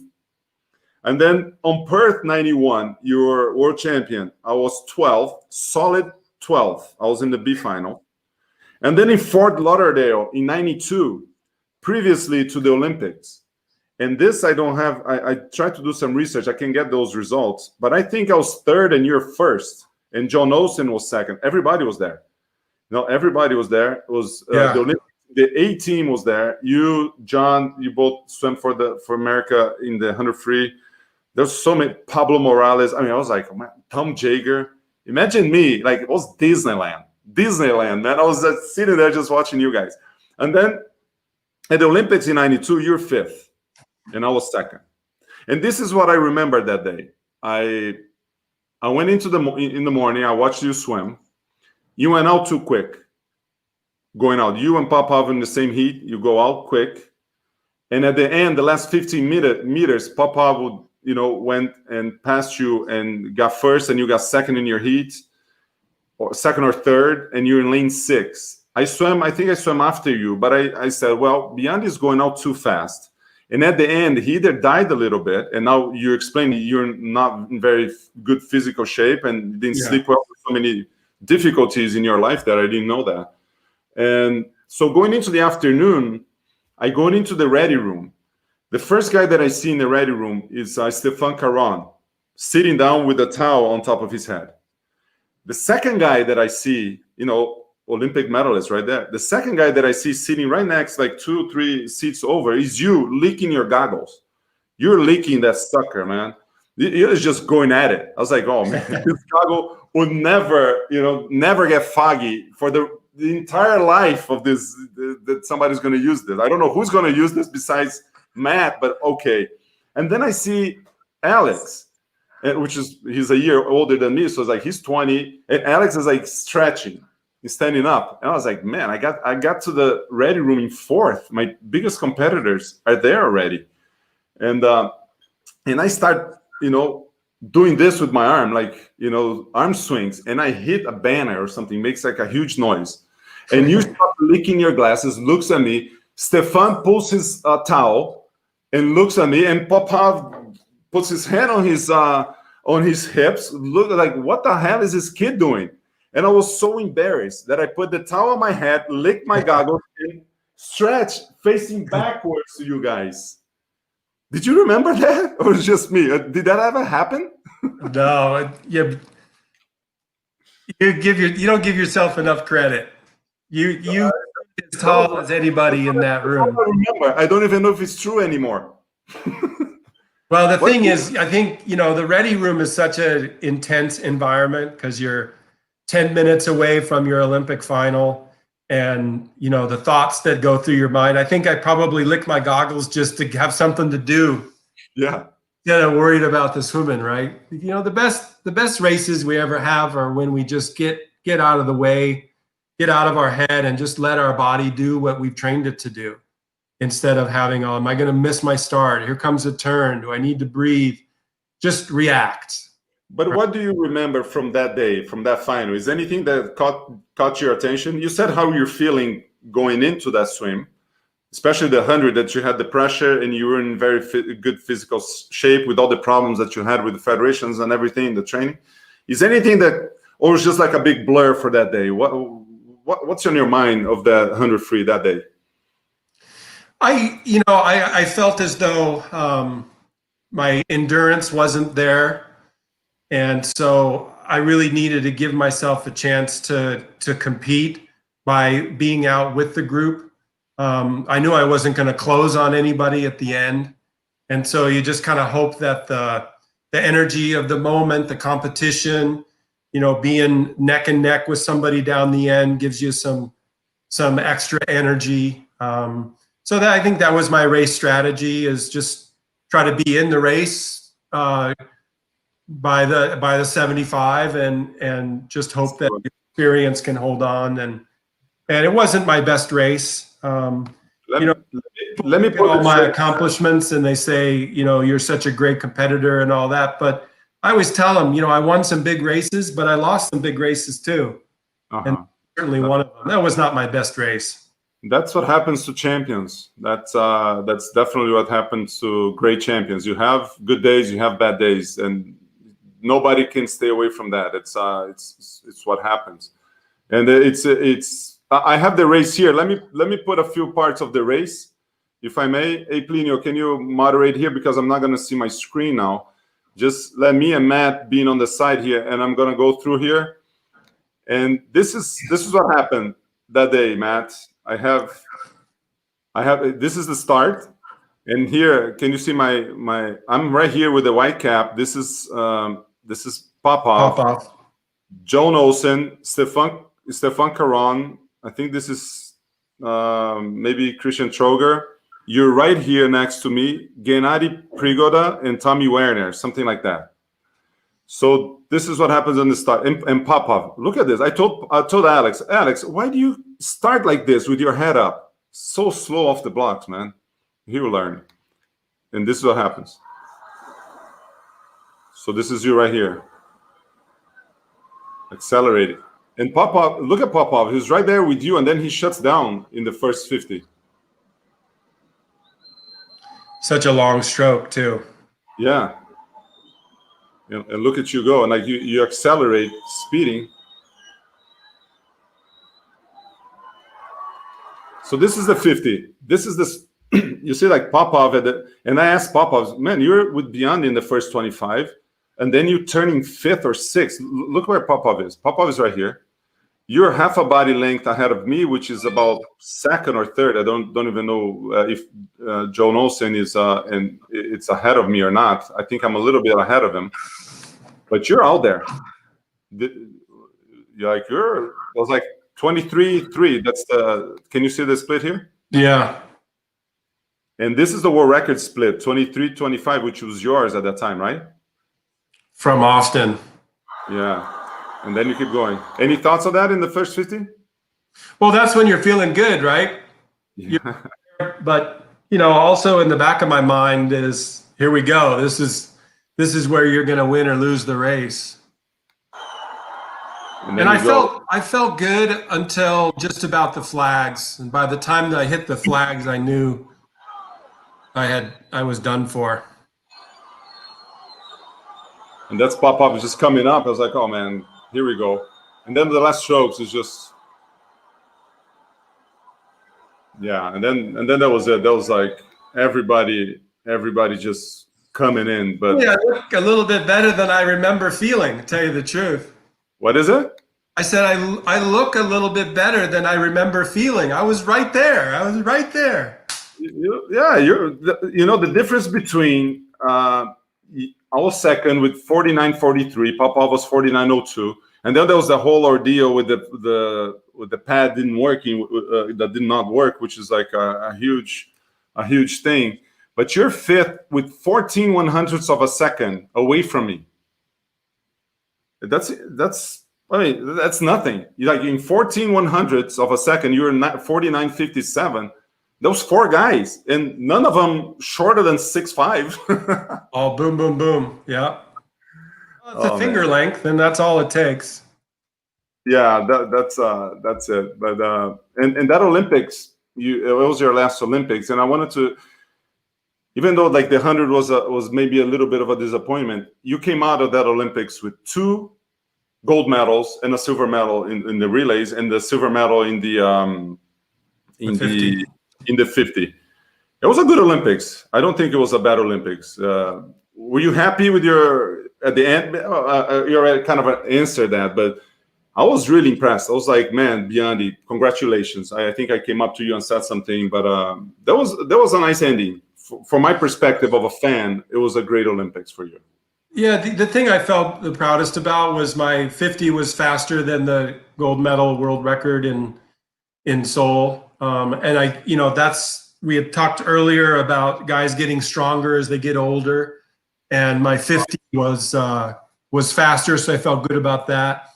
S1: And then on Perth 91, you were world champion. I was 12th, solid 12th. I was in the B final. And then in Fort Lauderdale in 92, previously to the Olympics. And this I don't have, I tried to do some research. I can get those results. But I think I was third and you're first. And John Olsen was second. Everybody was there. Everybody was there. It was the Olympics. The A team was there. You, John, you both swam for America in the 100 free. There's so many. Pablo Morales. I mean, I was like, man, Tom Jager. Imagine me, like it was Disneyland, man. I was sitting there just watching you guys. And then at the Olympics in 92, you're fifth, and I was second. And this is what I remember that day. I went in the morning. I watched you swim. You went out too quick. Going out, you and Popov in the same heat. You go out quick, and at the end, the last 15 meters, Popov would, went and passed you and got first, and you got second in your heat, or second or third, and you're in lane 6. I think I swam after you, but I said, well, Biondi is going out too fast, and at the end, he either died a little bit, and now you're explaining you're not in very good physical shape and didn't sleep well with so many difficulties in your life that I didn't know that. And so going into the afternoon, I go into the ready room. The first guy that I see in the ready room is Stefan Caron, sitting down with a towel on top of his head. The second guy that I see, Olympic medalist right there. The second guy that I see sitting right next, like 2-3 seats over, is you licking your goggles. You're licking that sucker, man. You're just going at it. I was like, oh man, this goggle would never get foggy for the entire life of this, that somebody's going to use this. I don't know who's going to use this besides Matt, but okay. And then I see Alex, he's a year older than me, so it's like he's 20, and Alex is like stretching, he's standing up, and I was like, man, I got to the ready room in 4th. My biggest competitors are there already, and I start, doing this with my arm, like, arm swings, and I hit a banner or something, makes like a huge noise. And you start licking your glasses, looks at me. Stefan pulls his towel and looks at me, and Popov puts his hand on his hips. Look like, what the hell is this kid doing? And I was so embarrassed that I put the towel on my head, licked my goggles, and stretched facing backwards to you guys. Did you remember that, or was it just me? Did that ever happen?
S2: No, you don't give yourself enough credit. You as tall as anybody in that room.
S1: I remember. I don't even know if it's true anymore.
S2: Well, the thing is, I think the ready room is such an intense environment because you're 10 minutes away from your Olympic final. And, the thoughts that go through your mind, I think I probably licked my goggles just to have something to do.
S1: Yeah.
S2: Instead of worried about the swimming, right? The best races we ever have are when we just get out of the way, get out of our head, and just let our body do what we've trained it to do. Instead of having, am I going to miss my start? Here comes a turn. Do I need to breathe? Just react.
S1: But what do you remember from that day, from that final? Is anything that caught your attention? You said how you're feeling going into that swim, especially the 100, that you had the pressure and you were in very good physical shape with all the problems that you had with the federations and everything, the training. Is anything that, or was just like a big blur for that day? What's on your mind of the 100 free that day?
S2: I felt as though my endurance wasn't there, and so I really needed to give myself a chance to compete by being out with the group. I knew I wasn't going to close on anybody at the end, and so you just kind of hope that the energy of the moment, the competition, being neck and neck with somebody down the end gives you some extra energy. So that, I think that was my race strategy, is just try to be in the race by the 75 and just hope that the experience can hold on. And it wasn't my best race.
S1: Let me put
S2: all my accomplishments, and they say, you're such a great competitor and all that. But I always tell them, I won some big races, but I lost some big races too. And certainly one of them. That was not my best race.
S1: That's what happens to champions. That's definitely what happens to great champions. You have good days, you have bad days, and nobody can stay away from that. It's what happens, and it's. I have the race here. Let me put a few parts of the race, if I may. Hey, Plinio, can you moderate here, because I'm not going to see my screen now. Just let me and Matt being on the side here, and I'm going to go through here. And this is what happened that day, Matt. I have this is the start, and here, can you see my I'm right here with the white cap. This is Popov, Joan Olsen, Stefan Caron. I think this is maybe Christian Troger. You're right here next to me, Gennady Prigoda and Tommy Werner, something like that. So this is what happens on the start. And Popov, look at this. I told Alex, why do you start like this with your head up? So slow off the blocks, man. He will learn. And this is what happens. So this is you right here. Accelerated. And Popov, look at Popov. He's right there with you, and then he shuts down in the first 50.
S2: Such a long stroke, too.
S1: Yeah. And look at you go. And like you accelerate, speeding. So this is the 50. This is this. You see, like Popov and I asked Popov, man, you're with Biondi in the first 25, and then you turning 5th or 6th. Look where Popov is. Popov is right here. You're half a body length ahead of me, which is about 2nd or 3rd. I don't even know if Joan Olsen is and it's ahead of me or not. I think I'm a little bit ahead of him, but you're out there. It was like 23-3. That's the. Can you see the split here?
S2: Yeah.
S1: And this is the world record split, 23-25, which was yours at that time, right?
S2: From Austin.
S1: Yeah. And then you keep going. Any thoughts on that in the first 50?
S2: Well, that's when you're feeling good, right?
S1: Yeah.
S2: But, also in the back of my mind is, here we go. This is where you're going to win or lose the race. And I felt good until just about the flags. And by the time that I hit the flags, I knew I was done for.
S1: And that's Popov just coming up. I was like, oh man, here we go. And then the last strokes is just, yeah. And then that was it. That was like everybody just coming in. But
S2: yeah, I look a little bit better than I remember feeling, to tell you the truth.
S1: What is it?
S2: I said I look a little bit better than I remember feeling. I was right there.
S1: Yeah, the difference between I was second with 49.43. Popov was 49.02, and then there was the whole ordeal with the pad that did not work, which is like a huge thing. But you're 5th with 14 100ths of a second away from me. That's nothing. Like in 14 100ths of a second, you're 49.57. Those 4 guys, and none of them shorter than 6'5".
S2: Oh, boom, boom, boom. Yeah. Well, it's a finger length, and that's all it takes.
S1: Yeah, that's it. But and that Olympics, it was your last Olympics, and I wanted to, even though like the 100 was maybe a little bit of a disappointment, you came out of that Olympics with 2 gold medals and a silver medal in the relays, and the silver medal in the 50. It was a good Olympics. I don't think it was a bad Olympics. were you happy with your at the end? You already kind of answered that, but I was really impressed. I was like, man, Biondi, congratulations. I think I came up to you and said something, but that was a nice ending. From my perspective of a fan, it was a great Olympics for you.
S2: Yeah, the thing I felt the proudest about was my 50 was faster than the gold medal world record in Seoul. And we had talked earlier about guys getting stronger as they get older, and my 50 was faster, so I felt good about that.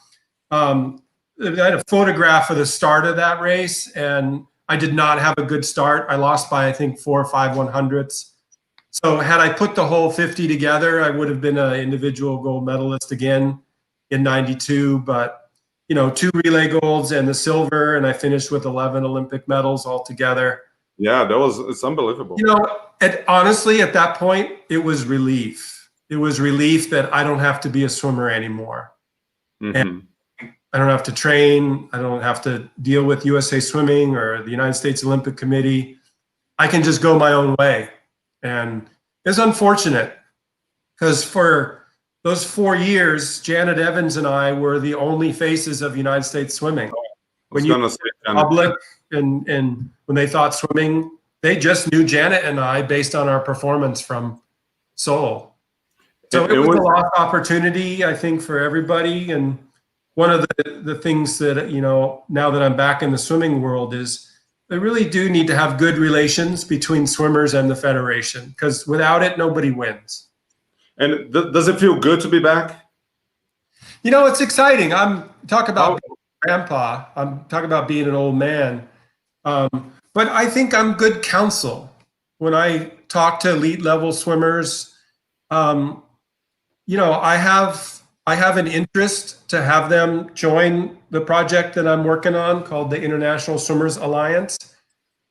S2: I had a photograph of the start of that race, and I did not have a good start. I lost by, I think, 4 or 5 100ths. So had I put the whole 50 together, I would have been an individual gold medalist again in 92. But, 2 relay golds and the silver, and I finished with 11 Olympic medals altogether.
S1: Yeah, it's unbelievable.
S2: Honestly, at that point, it was relief. It was relief that I don't have to be a swimmer anymore.
S1: Mm-hmm.
S2: And I don't have to train. I don't have to deal with USA Swimming or the United States Olympic Committee. I can just go my own way. And it's unfortunate because for those 4 years, Janet Evans and I were the only faces of United States swimming. When you public and when they thought swimming, they just knew Janet and I based on our performance from Seoul. So it was a lost opportunity, I think, for everybody. And one of the things that, now that I'm back in the swimming world is they really do need to have good relations between swimmers and the federation, because without it, nobody wins.
S1: And does it feel good to be back?
S2: It's exciting. Talk about being a grandpa. I'm talking about being an old man. But I think I'm good counsel. When I talk to elite level swimmers, I have an interest to have them join the project that I'm working on called the International Swimmers Alliance.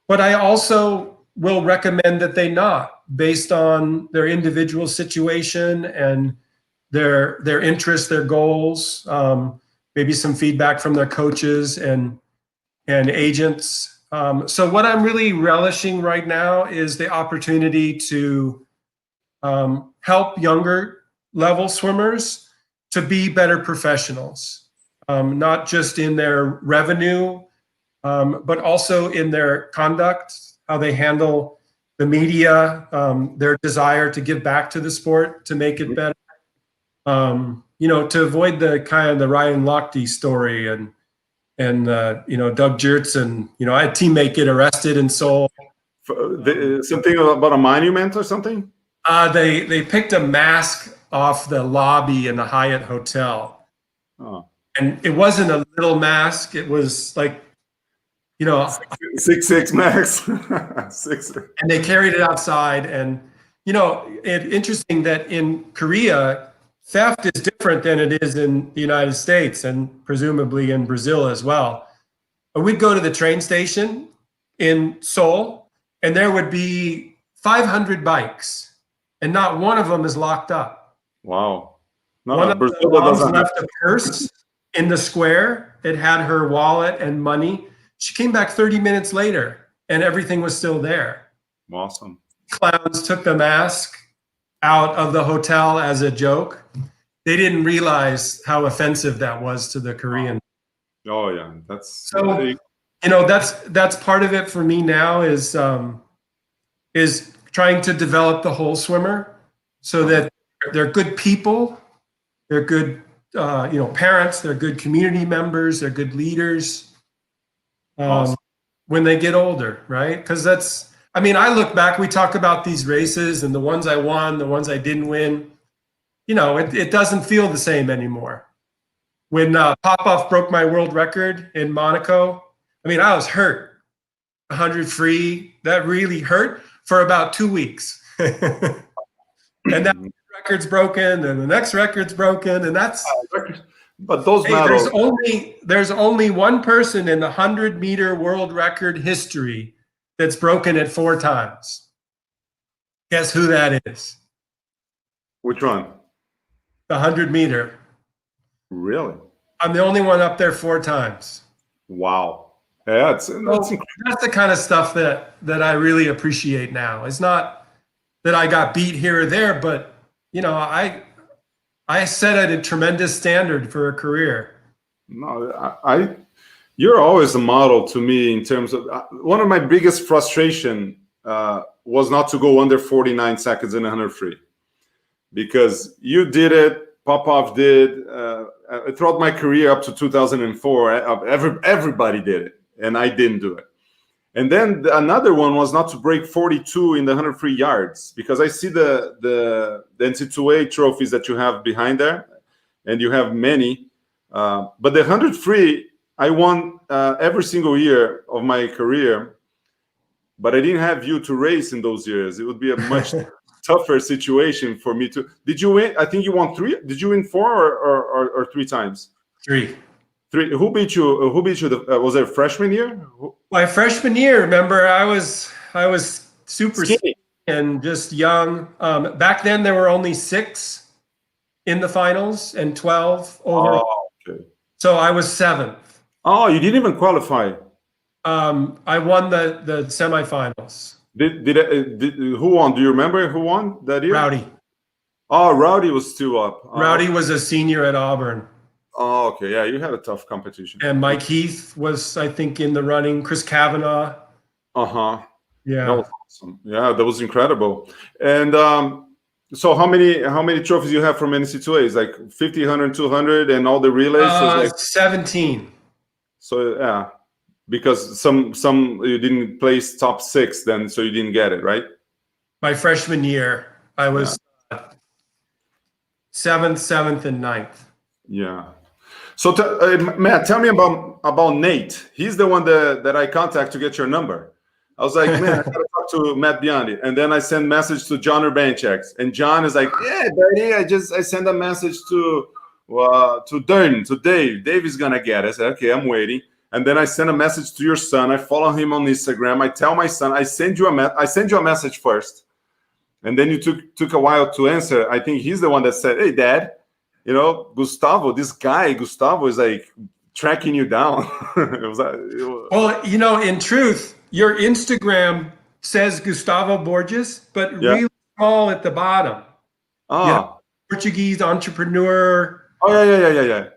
S2: But I also will recommend that they not, based on their individual situation and their interests, their goals, maybe some feedback from their coaches and agents. So what I'm really relishing right now is the opportunity to help younger level swimmers to be better professionals, not just in their revenue, but also in their conduct, how they handle the media, their desire to give back to the sport, to make it better, to avoid the Ryan Lochte story and Doug Jertz and, I had a teammate get arrested in Seoul.
S1: Something about a monument or something?
S2: They picked a mask off the lobby in the Hyatt Hotel.
S1: Oh.
S2: And it wasn't a little mask. It was like,
S1: 6'6" max. 6.
S2: And they carried it outside. And, it's interesting that in Korea, theft is different than it is in the United States and presumably in Brazil as well. But we'd go to the train station in Seoul and there would be 500 bikes and not one of them is locked up.
S1: Wow. No,
S2: one of the moms left a purse in the square. It had her wallet and money. She came back 30 minutes later and everything was still there.
S1: Awesome.
S2: Clowns took the mask out of the hotel as a joke. They didn't realize how offensive that was to the Korean.
S1: Oh yeah, that's
S2: so. That's part of it for me now is trying to develop the whole swimmer so that they're good people, they're good parents, they're good community members, they're good leaders
S1: awesome.
S2: When they get older, right? Because I look back, we talk about these races and the ones I won, the ones I didn't win. It doesn't feel the same anymore. When Popov broke my world record in Monaco, I was hurt. 100 free, that really hurt for about 2 weeks. And that record's broken, and the next record's broken, and that's.
S1: But those medals.
S2: There's only one person in the 100-meter world record history that's broken it 4 times. Guess who that is?
S1: Which one?
S2: The 100-meter.
S1: Really?
S2: I'm the only one up there 4 times.
S1: Wow. Yeah, that's
S2: the kind of stuff that I really appreciate now. It's not that I got beat here or there, but I set a tremendous standard for a career.
S1: No, you're always a model to me in terms of one of my biggest frustration was not to go under 49 seconds in 100 free, because you did it, Popov did, throughout my career up to 2004, everybody did it, and I didn't do it. And then another one was not to break 42 in the 100 free yards, because I see the NCAA trophies that you have behind there, and you have many. But the 100 free, I won every single year of my career, but I didn't have you to race in those years. It would be a much tougher situation for me to. Did you win? I think you won 3. Did you win 4 or 3 times?
S2: 3.
S1: 3. Who beat you? Who beat you? Was it freshman year?
S2: My freshman year, remember, I was super
S1: skinny
S2: and just young. Back then, there were only 6 in the finals and 12 overall.
S1: Oh, okay.
S2: So I was 7th.
S1: Oh, you didn't even qualify.
S2: I won the semifinals.
S1: Did who won? Do you remember who won that year?
S2: Rowdy.
S1: Oh, Rowdy was still up.
S2: Rowdy was a senior at Auburn.
S1: Oh, okay. Yeah, you had a tough competition.
S2: And Mike Heath was, I think, in the running. Chris Kavanaugh. Yeah.
S1: That was awesome. Yeah, that was incredible. And so how many trophies you have from NCAAs? Like 50, 100, 200, and all the relays? So like
S2: 17.
S1: So yeah, because some you didn't place top 6 then, so you didn't get it, right?
S2: My freshman year, I was 7th, and 9th.
S1: Yeah. So Matt, tell me about Nate. He's the one that I contact to get your number. I was like, man, I gotta talk to Matt Biondi, and then I send message to John Urbanchek, and John is like, yeah, buddy, I send a message to Dono, to Dave. Dave is gonna get it. I said, okay, I'm waiting. And then I send a message to your son. I follow him on Instagram. I tell my son, I send you a message first, and then you took a while to answer. I think he's the one that said, hey, Dad, Gustavo is like tracking you down.
S2: Well, in truth, your Instagram says Gustavo Borges, but really small at the bottom. Portuguese entrepreneur.
S1: Oh, yeah.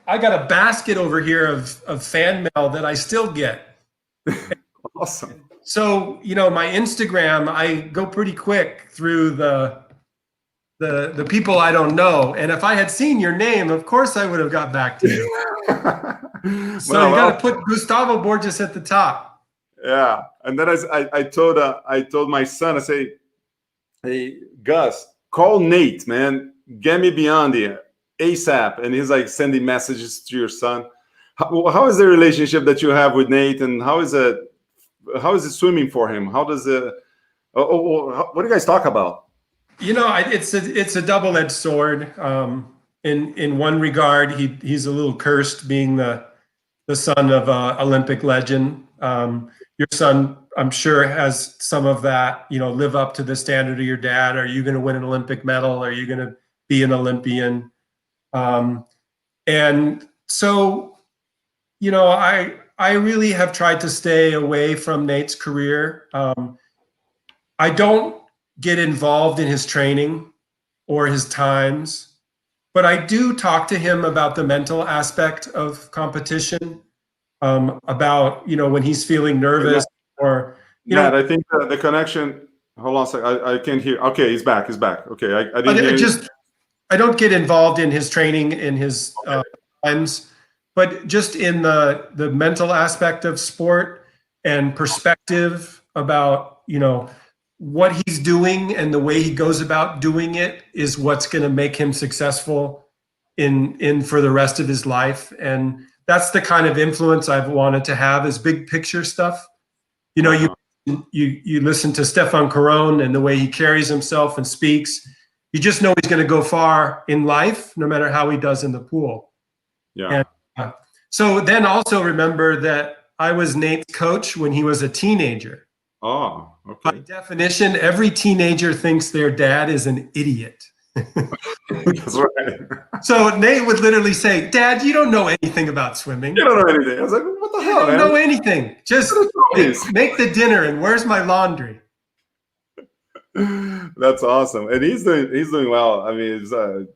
S2: I got a basket over here of fan mail that I still get.
S1: Awesome.
S2: So, my Instagram, I go pretty quick through the people I don't know. And if I had seen your name, of course I would have got back to you. So you got to put Gustavo Borges at the top.
S1: Yeah. And then I told my son, I say, hey, Gus, call Nate, man. Get me Biondi ASAP. And he's like sending messages to your son. How is the relationship that you have with Nate, and how is it swimming for him? How does what do you guys talk about?
S2: It's a double-edged sword. In one regard, he's a little cursed being the son of an Olympic legend. Your son, I'm sure, has some of that, live up to the standard of your dad. Are you going to win an Olympic medal? Are you going to be an Olympian? And so, I really have tried to stay away from Nate's career. I don't get involved in his training or his times, but I do talk to him about the mental aspect of competition, about, when he's feeling nervous or,
S1: Matt, I think the connection, hold on a second. I can't hear. Okay. He's back. Okay. I didn't hear
S2: I don't get involved in his training, in his times, but just in the mental aspect of sport and perspective about, what he's doing and the way he goes about doing it is what's going to make him successful in for the rest of his life. And that's the kind of influence I've wanted to have, is big picture stuff. You listen to Stefan Caron and the way he carries himself and speaks. You just know he's going to go far in life, no matter how he does in the pool.
S1: Yeah.
S2: And, so then also remember that I was Nate's coach when he was a teenager.
S1: Oh, okay.
S2: By definition, every teenager thinks their dad is an idiot.
S1: That's right.
S2: So Nate would literally say, Dad, you don't know anything about swimming.
S1: You don't know anything. I was like, what the hell,
S2: man? You don't know anything. Just make the dinner and where's my laundry?
S1: That's awesome, and he's doing well. I mean,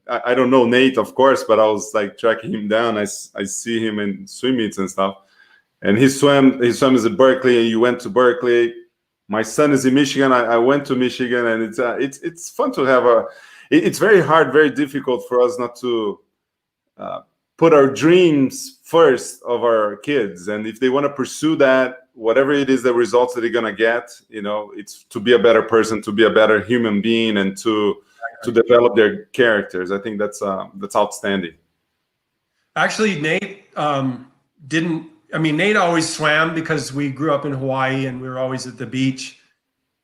S1: I don't know Nate, of course, but I was like tracking him down. I see him in swim meets and stuff, and he swims at Berkeley, and you went to Berkeley. My son is in Michigan. I went to Michigan, and it's fun to have it's very hard, very difficult for us not to put our dreams first of our kids, and if they want to pursue that, whatever it is, the results that they're gonna get, it's to be a better person, to be a better human being, and to develop their characters. I think that's outstanding.
S2: Actually, Nate Nate always swam because we grew up in Hawaii and we were always at the beach.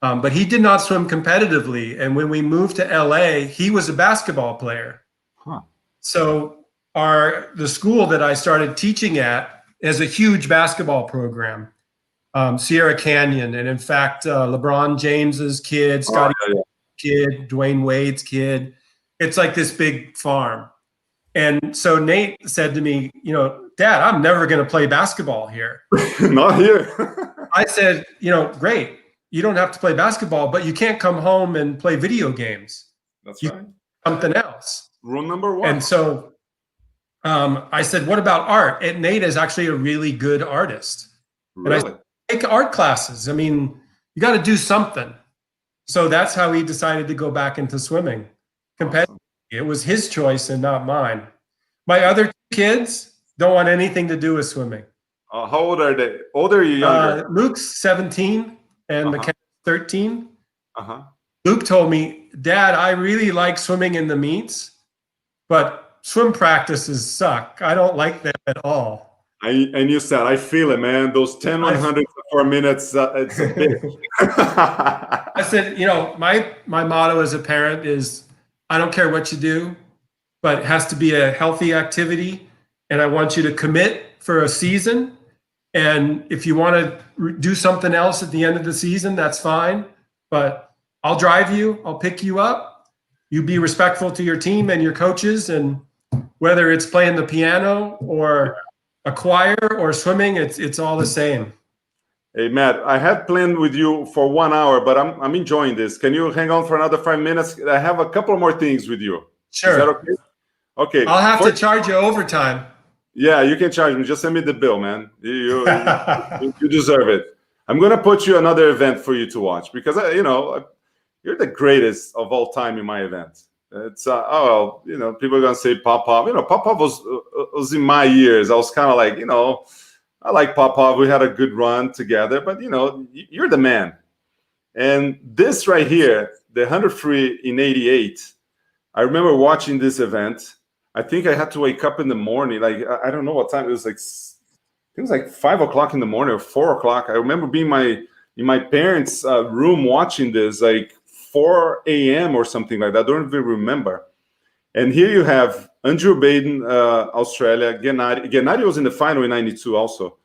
S2: But he did not swim competitively. And when we moved to LA, he was a basketball player.
S1: Huh.
S2: So the school that I started teaching at is a huge basketball program. Sierra Canyon, and in fact, LeBron James's kid, Scottie kid, Dwayne Wade's kid. It's like this big farm. And so Nate said to me, Dad, I'm never going to play basketball here.
S1: Not here.
S2: I said, great. You don't have to play basketball, but you can't come home and play video games.
S1: That's
S2: you
S1: right.
S2: Something else.
S1: Rule number one.
S2: And so I said, what about art? And Nate is actually a really good artist.
S1: Really?
S2: And I take art classes. You got to do something. So that's how he decided to go back into swimming. Awesome. It was his choice and not mine. My other two kids don't want anything to do with swimming.
S1: How old are they? Older or younger?
S2: Luke's 17 and McKenna's 13. Luke told me, Dad, I really like swimming in the meets, but swim practices suck. I don't like them at all.
S1: And you said, I feel it, man. Those 10 100 for minutes, it's a bit.
S2: I said, my motto as a parent is, I don't care what you do, but it has to be a healthy activity. And I want you to commit for a season. And if you want to do something else at the end of the season, that's fine. But I'll drive you. I'll pick you up. You be respectful to your team and your coaches. And whether it's playing the piano or a choir or swimming, it's all the same.
S1: Hey, Matt, I had planned with you for 1 hour, but I'm enjoying this. Can you hang on for another 5 minutes? I have a couple more things with you.
S2: Sure.
S1: Is that okay? Okay.
S2: I'll have to charge you overtime.
S1: Yeah, you can charge me. Just send me the bill, man. You deserve it. I'm going to put you another event for you to watch because, you're the greatest of all time in my event. It's, people are going to say Popov. Popov was in my years. I was kind of like, I like Popov. We had a good run together, but, you're the man. And this right here, the 100 free in 88, I remember watching this event. I think I had to wake up in the morning. Like, I don't know what time. It was like 5 o'clock in the morning or 4 o'clock. I remember being in my parents' room watching this, like 4 a.m. or something like that. I don't even remember. And here you have Andrew Baden, Australia. Gennady was in the final in 92 also.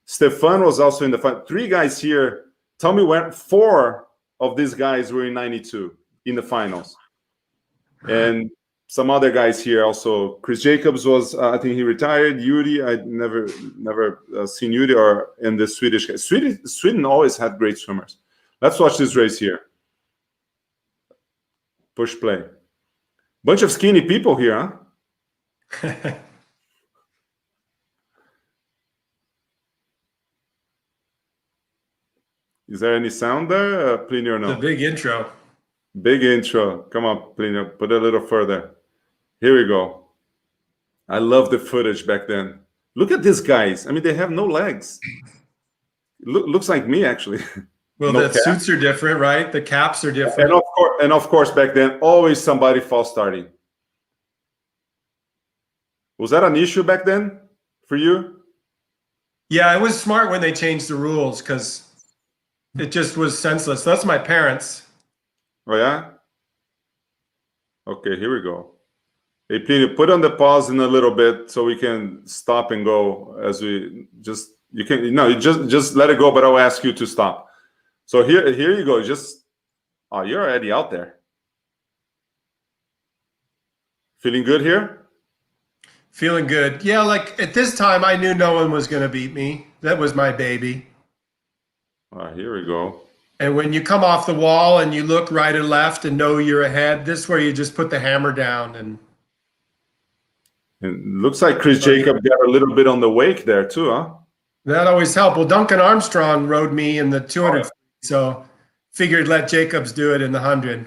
S1: Stefan was also in the final. 3 guys here. Tell me when 4 of these guys were in 92 in the finals. And some other guys here also. Chris Jacobs was, I think he retired. Yuri, I never seen Yuri or in the Swedish guy. Sweden always had great swimmers. Let's watch this race here. Push play. Bunch of skinny people here, huh? Is there any sound there, Plinio, or no?
S2: The big intro.
S1: Big intro. Come on, Plinio. Put it a little further. Here we go. I love the footage back then. Look at these guys. I mean, they have no legs. Looks like me, actually.
S2: Well,
S1: No
S2: the
S1: cap.
S2: suits are different, right? The caps are different.
S1: And of course, back then, always somebody false starting. Was that an issue back then for you?
S2: Yeah, it was smart when they changed the rules because it just was senseless. That's my parents.
S1: Oh, yeah? Okay, here we go. Hey, Plinio, put on the pause in a little bit so we can stop and go as we just, you just let it go, but I'll ask you to stop. So here you go. You're already out there. Feeling good here?
S2: Feeling good. Yeah, like at this time, I knew no one was going to beat me. That was my baby.
S1: All right, here we go.
S2: And when you come off the wall and you look right or left and know you're ahead, this is where you just put the hammer down. And
S1: it looks like Chris Jacob got a little bit on the wake there too, huh?
S2: that always helped. Well, Duncan Armstrong rode me in the 200, so figured let Jacobs do it in the 100.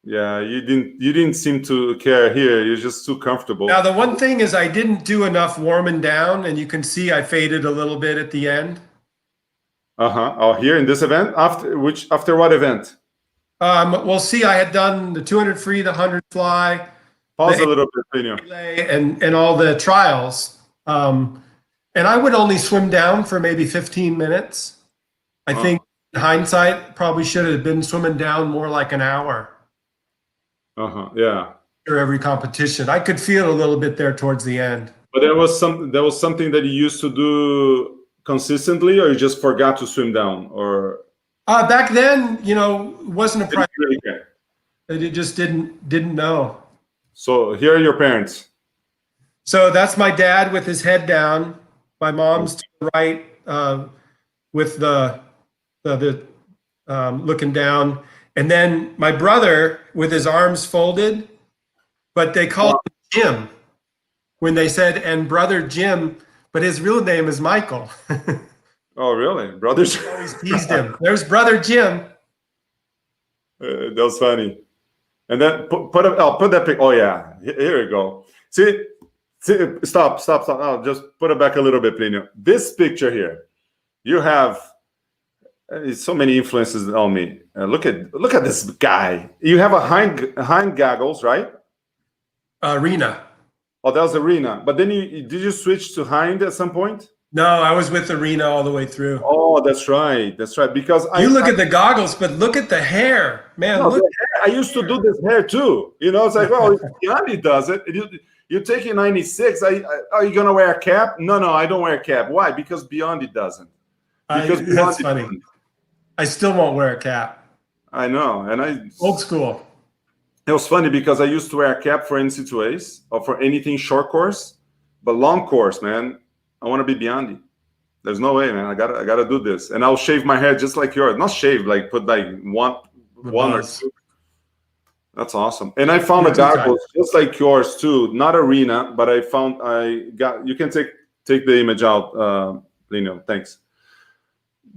S1: Yeah, you didn't seem to care here. You're just too comfortable.
S2: Now, the one thing is I didn't do enough warming down, and you can see I faded a little bit at the end.
S1: Oh, here in this event? After what event?
S2: Well, see, I had done the 200 free, the 100 fly.
S1: Pause a little bit, Pino.
S2: And all the trials. And I would only swim down for maybe 15 minutes. I think in hindsight, probably should have been swimming down more like an hour.
S1: Yeah.
S2: For every competition. I could feel a little bit there towards the end.
S1: But there was something that you used to do consistently, or you just forgot to swim down, or
S2: back then, it wasn't a priority.
S1: Really care.
S2: It just didn't know.
S1: So here are your parents.
S2: So that's my dad with his head down. My mom's to the right with the looking down, and then my brother with his arms folded, but they called him Jim when they said, and brother Jim, but his real name is Michael.
S1: Oh, really? Brothers?
S2: Always teased him. There's brother Jim.
S1: That was funny. And then I'll put that pic. Oh yeah, here we go. See, stop. I'll just put it back a little bit, Plinio. This picture here, you have so many influences on me. Look at this guy. You have a hind goggles, right?
S2: Arena.
S1: Oh, that was Arena. But then did you switch to hind at some point?
S2: No, I was with Arena all the way through.
S1: Oh, that's right. Because
S2: you look at the goggles, but look at the hair, man.
S1: No, I used to do this hair too. It's like, oh, Biondi does it. You're taking 96. Are you gonna wear a cap? No, I don't wear a cap. Why? Because Biondi doesn't.
S2: That's funny. Doesn't. I still won't wear a cap.
S1: I know, and
S2: old school.
S1: It was funny because I used to wear a cap for NC2As or for anything short course, but long course, man, I want to be Biondi. There's no way, man. I gotta do this, and I'll shave my hair just like yours. Not shave, like put like one or two. That's awesome. And I found a goggles just like yours too, not Arena, but you can take the image out, Lino, thanks.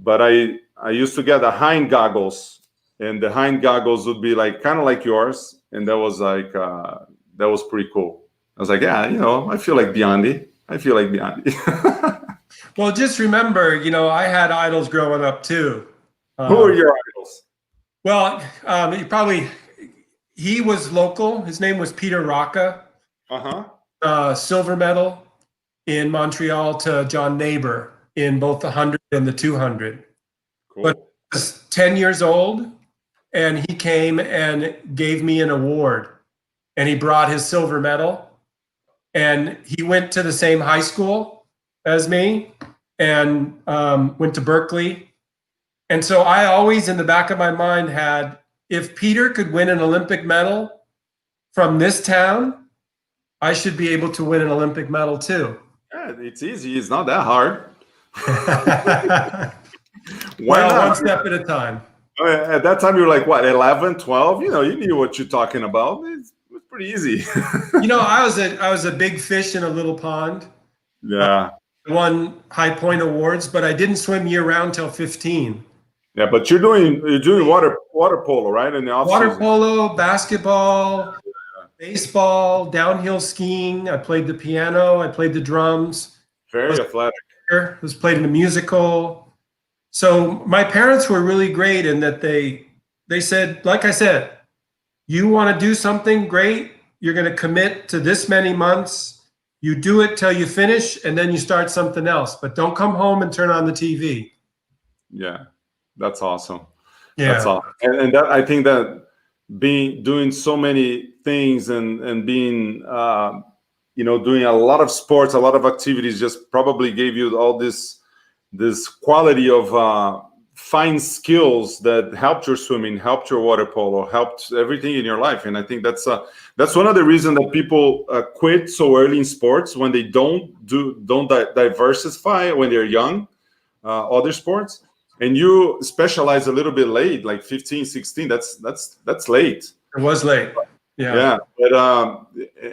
S1: But I used to get the hind goggles, and the hind goggles would be like kind of like yours, and that was like that was pretty cool. I was like, yeah, I feel like Biondi.
S2: Well, just remember, I had idols growing up too.
S1: Who are your idols?
S2: Well, he was local. His name was Peter Rocca. Silver medal in Montreal to John Neighbor in both the 100 and the 200.
S1: Cool.
S2: But I was 10 years old, and he came and gave me an award. And he brought his silver medal. And he went to the same high school as me and went to Berkeley. And so I always, in the back of my mind, had, if Peter could win an Olympic medal from this town, I should be able to win an Olympic medal too.
S1: Yeah, it's easy. It's not that hard.
S2: One step at a time.
S1: At that time, you were like, what, 11, 12? You knew what you're talking about. It's pretty easy.
S2: I was a big fish in a little pond.
S1: Yeah.
S2: I won high point awards, but I didn't swim year round till 15.
S1: Yeah, but you're doing water polo, right? In the off
S2: water
S1: season.
S2: Polo, basketball, baseball, downhill skiing. I played the piano. I played the drums.
S1: Very athletic.
S2: Was played in a musical. So my parents were really great in that they said, like I said, you want to do something great, you're going to commit to this many months. You do it till you finish, and then you start something else. But don't come home and turn on the TV.
S1: Yeah, that's awesome.
S2: Yeah,
S1: that's awesome. And that, I think that doing so many things and being doing a lot of sports, a lot of activities, just probably gave you all this quality of fine skills that helped your swimming, helped your water polo, helped everything in your life. And I think that's one of the reasons that people quit so early in sports when they don't diversify when they're young, other sports. And you specialize a little bit late, like 15, 16. That's late.
S2: It was late.
S1: Yeah. But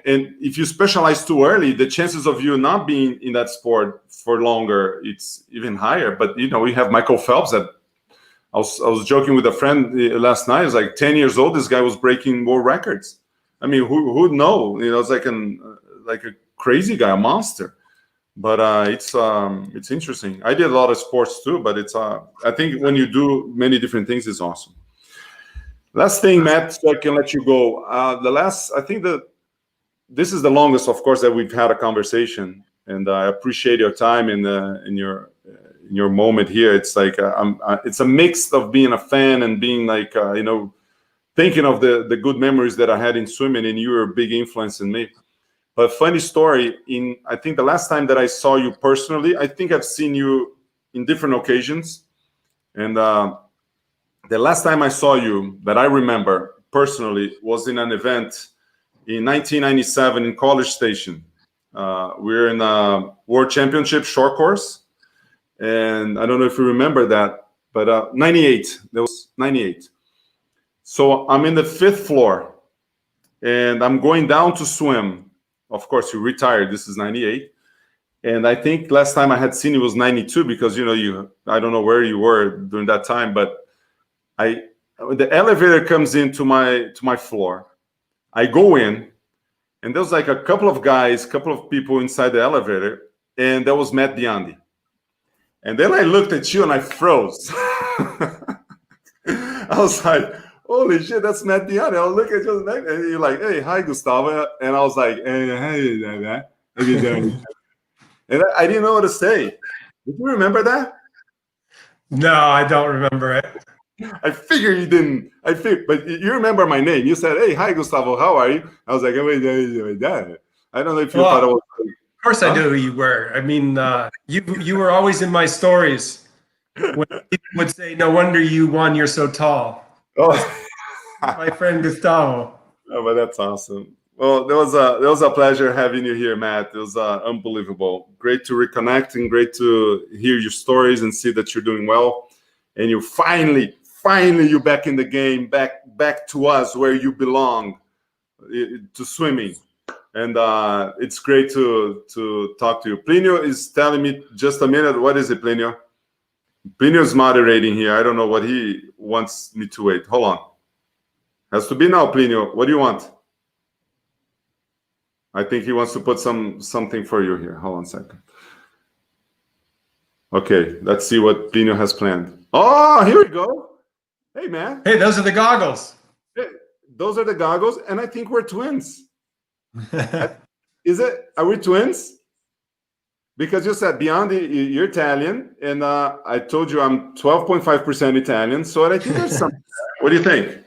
S1: and if you specialize too early, the chances of you not being in that sport for longer, it's even higher. But you know, we have Michael Phelps that I was joking with a friend last night. It's like 10 years old. This guy was breaking world records. I mean, who'd know? You know, it's like a crazy guy, a monster. But it's interesting. I did a lot of sports too, but it's I think when you do many different things, it's awesome. Last thing, Matt, so I can let you go. I think this is the longest, of course, that we've had a conversation, and I appreciate your time in your moment here. It's like it's a mix of being a fan and being like you know, thinking of the good memories that I had in swimming, and you were a big influence in me. But funny story, I think the last time that I saw you personally, I think I've seen you in different occasions, and the last time I saw you that I remember personally was in an event in 1997 in College Station. We were in a World Championship short course, and I don't know if you remember that, but 98, there was 98. So I'm in the 5th floor, and I'm going down to swim. Of course, you retired. This is 98. And I think last time I had seen you was 92 because, you know, I don't know where you were during that time, but the elevator comes into my floor. I go in, and there's like a couple of people inside the elevator, and there was Matt Biondi. And then I looked at you and I froze. I was like, holy shit, that's Matt Biondi. I'll look at you and you're like, hey, hi, Gustavo. And I was like, hey, man. How you doing? And I didn't know what to say. Did you remember that?
S2: No, I don't remember it.
S1: I figure you didn't. But you remember my name. You said, hey, hi, Gustavo. How are you? I was like, oh, wait, I don't know if you thought I was.
S2: Of course I knew who you were. I mean, you were always in my stories when people would say, no wonder you won, you're so tall.
S1: Oh.
S2: My friend Gustavo.
S1: Oh, but that's awesome. Well, there was a pleasure having you here, Matt. It was unbelievable. Great to reconnect and great to hear your stories and see that you're doing well. And you finally you're back in the game, back to us where you belong, to swimming. And it's great to talk to you. Plinio is telling me just a minute. What is it, Plinio? Plinio is moderating here. I don't know what he wants me to wait. Hold on. Has to be now, Plinio. What do you want? I think he wants to put something for you here. Hold on a second. Okay, let's see what Plinio has planned. Oh, here we go. Hey, man.
S2: Hey, those are the goggles.
S1: Hey, those are the goggles, and I think we're twins. Is it? Are we twins? Because you said, Biondi, you're Italian, and I told you I'm 12.5% Italian, so I think there's something. What do you think?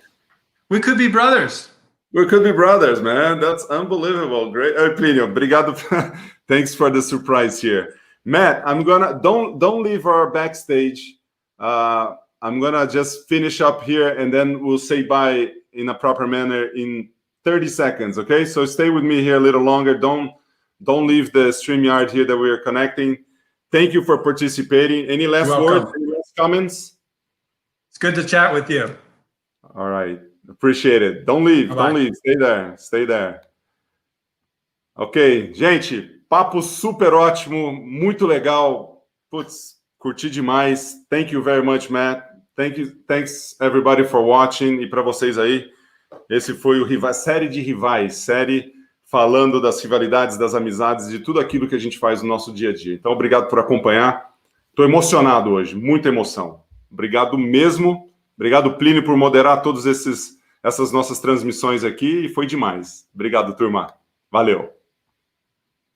S2: We could be brothers.
S1: We could be brothers, man. That's unbelievable. Great. Plinio, obrigado. Thanks for the surprise here. Matt, I'm gonna don't leave our backstage. I'm gonna just finish up here, and then we'll say bye in a proper manner in 30 seconds. Okay, so stay with me here a little longer. Don't leave the StreamYard here that we are connecting. Thank you for participating. Any last words? Any last comments?
S2: It's good to chat with you.
S1: All right, appreciate it. Don't leave.
S2: Bye-bye.
S1: Don't leave. Stay there. Ok, gente, papo super ótimo, muito legal. Putz, curti demais. Thank you very much, Matt. Thanks everybody for watching. E para vocês aí, esse foi o Rivais, série de Rivais, série falando das rivalidades, das amizades, de tudo aquilo que a gente faz no nosso dia a dia. Então, obrigado por acompanhar. Estou emocionado hoje, muita emoção. Obrigado mesmo. Obrigado, Plínio, por moderar todas essas nossas transmissões aqui. E foi demais. Obrigado, turma. Valeu.